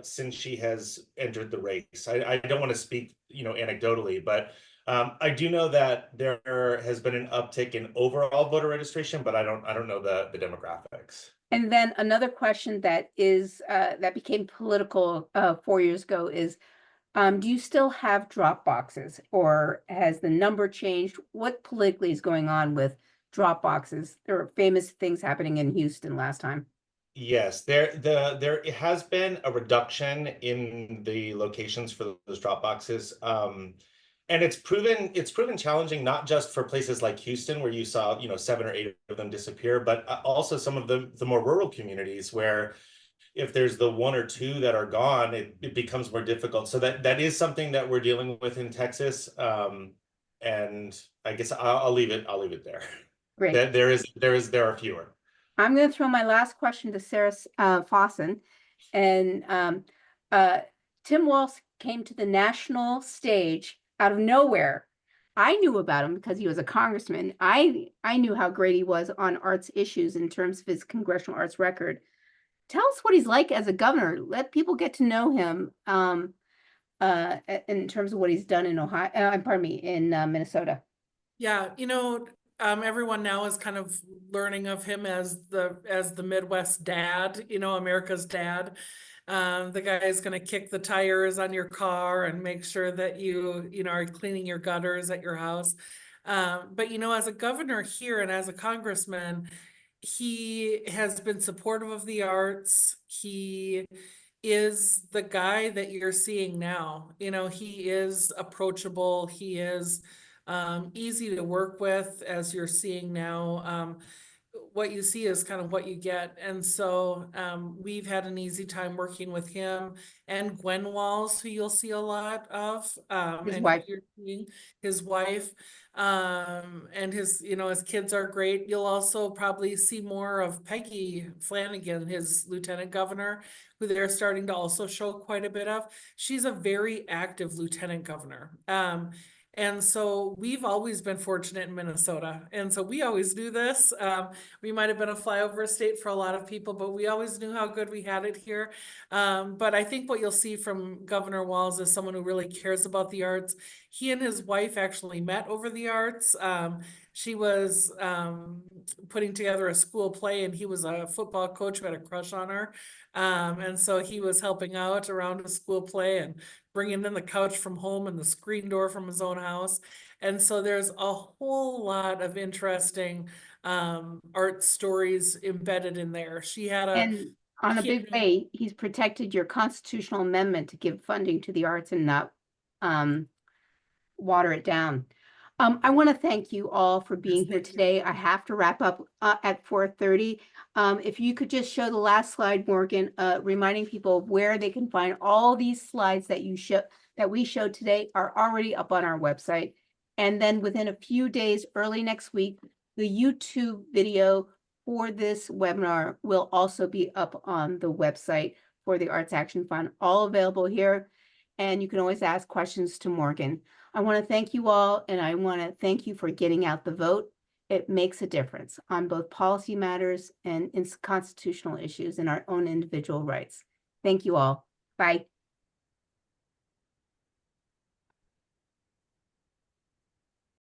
since she has entered the race. I don't want to speak, anecdotally, but I do know that there has been an uptick in overall voter registration, but I don't know the demographics. And then another question that is that became political 4 years ago is, do you still have drop boxes, or has the number changed? What politically is going on with drop boxes? There were famous things happening in Houston last time. Yes, there has been a reduction in the locations for those drop boxes. And it's proven challenging, not just for places like Houston, where you saw, 7 or 8 of them disappear, but also some of the more rural communities where if there's the 1 or 2 that are gone, it becomes more difficult. So that is something that we're dealing with in Texas. And I guess I'll leave it there. Great. There are fewer. I'm going to throw my last question to Sarah Fossen. And Tim Walsh came to the national stage out of nowhere. I knew about him because he was a congressman. I knew how great he was on arts issues in terms of his congressional arts record. Tell us what he's like as a governor. Let people get to know him in terms of what he's done in Ohio. Pardon me, in Minnesota. Yeah, everyone now is kind of learning of him as the Midwest dad, America's dad. The guy is going to kick the tires on your car and make sure that you are cleaning your gutters at your house. But as a governor here and as a congressman, he has been supportive of the arts. He is the guy that you're seeing now. He is approachable. He is easy to work with, as you're seeing now. What you see is kind of what you get. And so we've had an easy time working with him and Gwen Walls, who you'll see a lot of. His wife. You're seeing his wife. And his kids are great. You'll also probably see more of Peggy Flanagan, his lieutenant governor, who they're starting to also show quite a bit of. She's a very active lieutenant governor. And so we've always been fortunate in Minnesota. And so we always knew this. We might have been a flyover state for a lot of people, but we always knew how good we had it here. But I think what you'll see from Governor Walz is someone who really cares about the arts. He and his wife actually met over the arts. She was putting together a school play, and he was a football coach who had a crush on her. And so he was helping out around a school play and bringing in the couch from home and the screen door from his own house. And so there's a whole lot of interesting art stories embedded in there. She had And on a big way, he's protected your constitutional amendment to give funding to the arts and not water it down. I want to thank you all for being here today. I have to wrap up at 4:30. If you could just show the last slide, Morgan, reminding people of where they can find all these slides that we showed today are already up on our website. And then within a few days, early next week, the YouTube video for this webinar will also be up on the website for the Arts Action Fund, all available here. And you can always ask questions to Morgan. I want to thank you all, and I want to thank you for getting out the vote. It makes a difference on both policy matters and in constitutional issues and our own individual rights. Thank you all. Bye.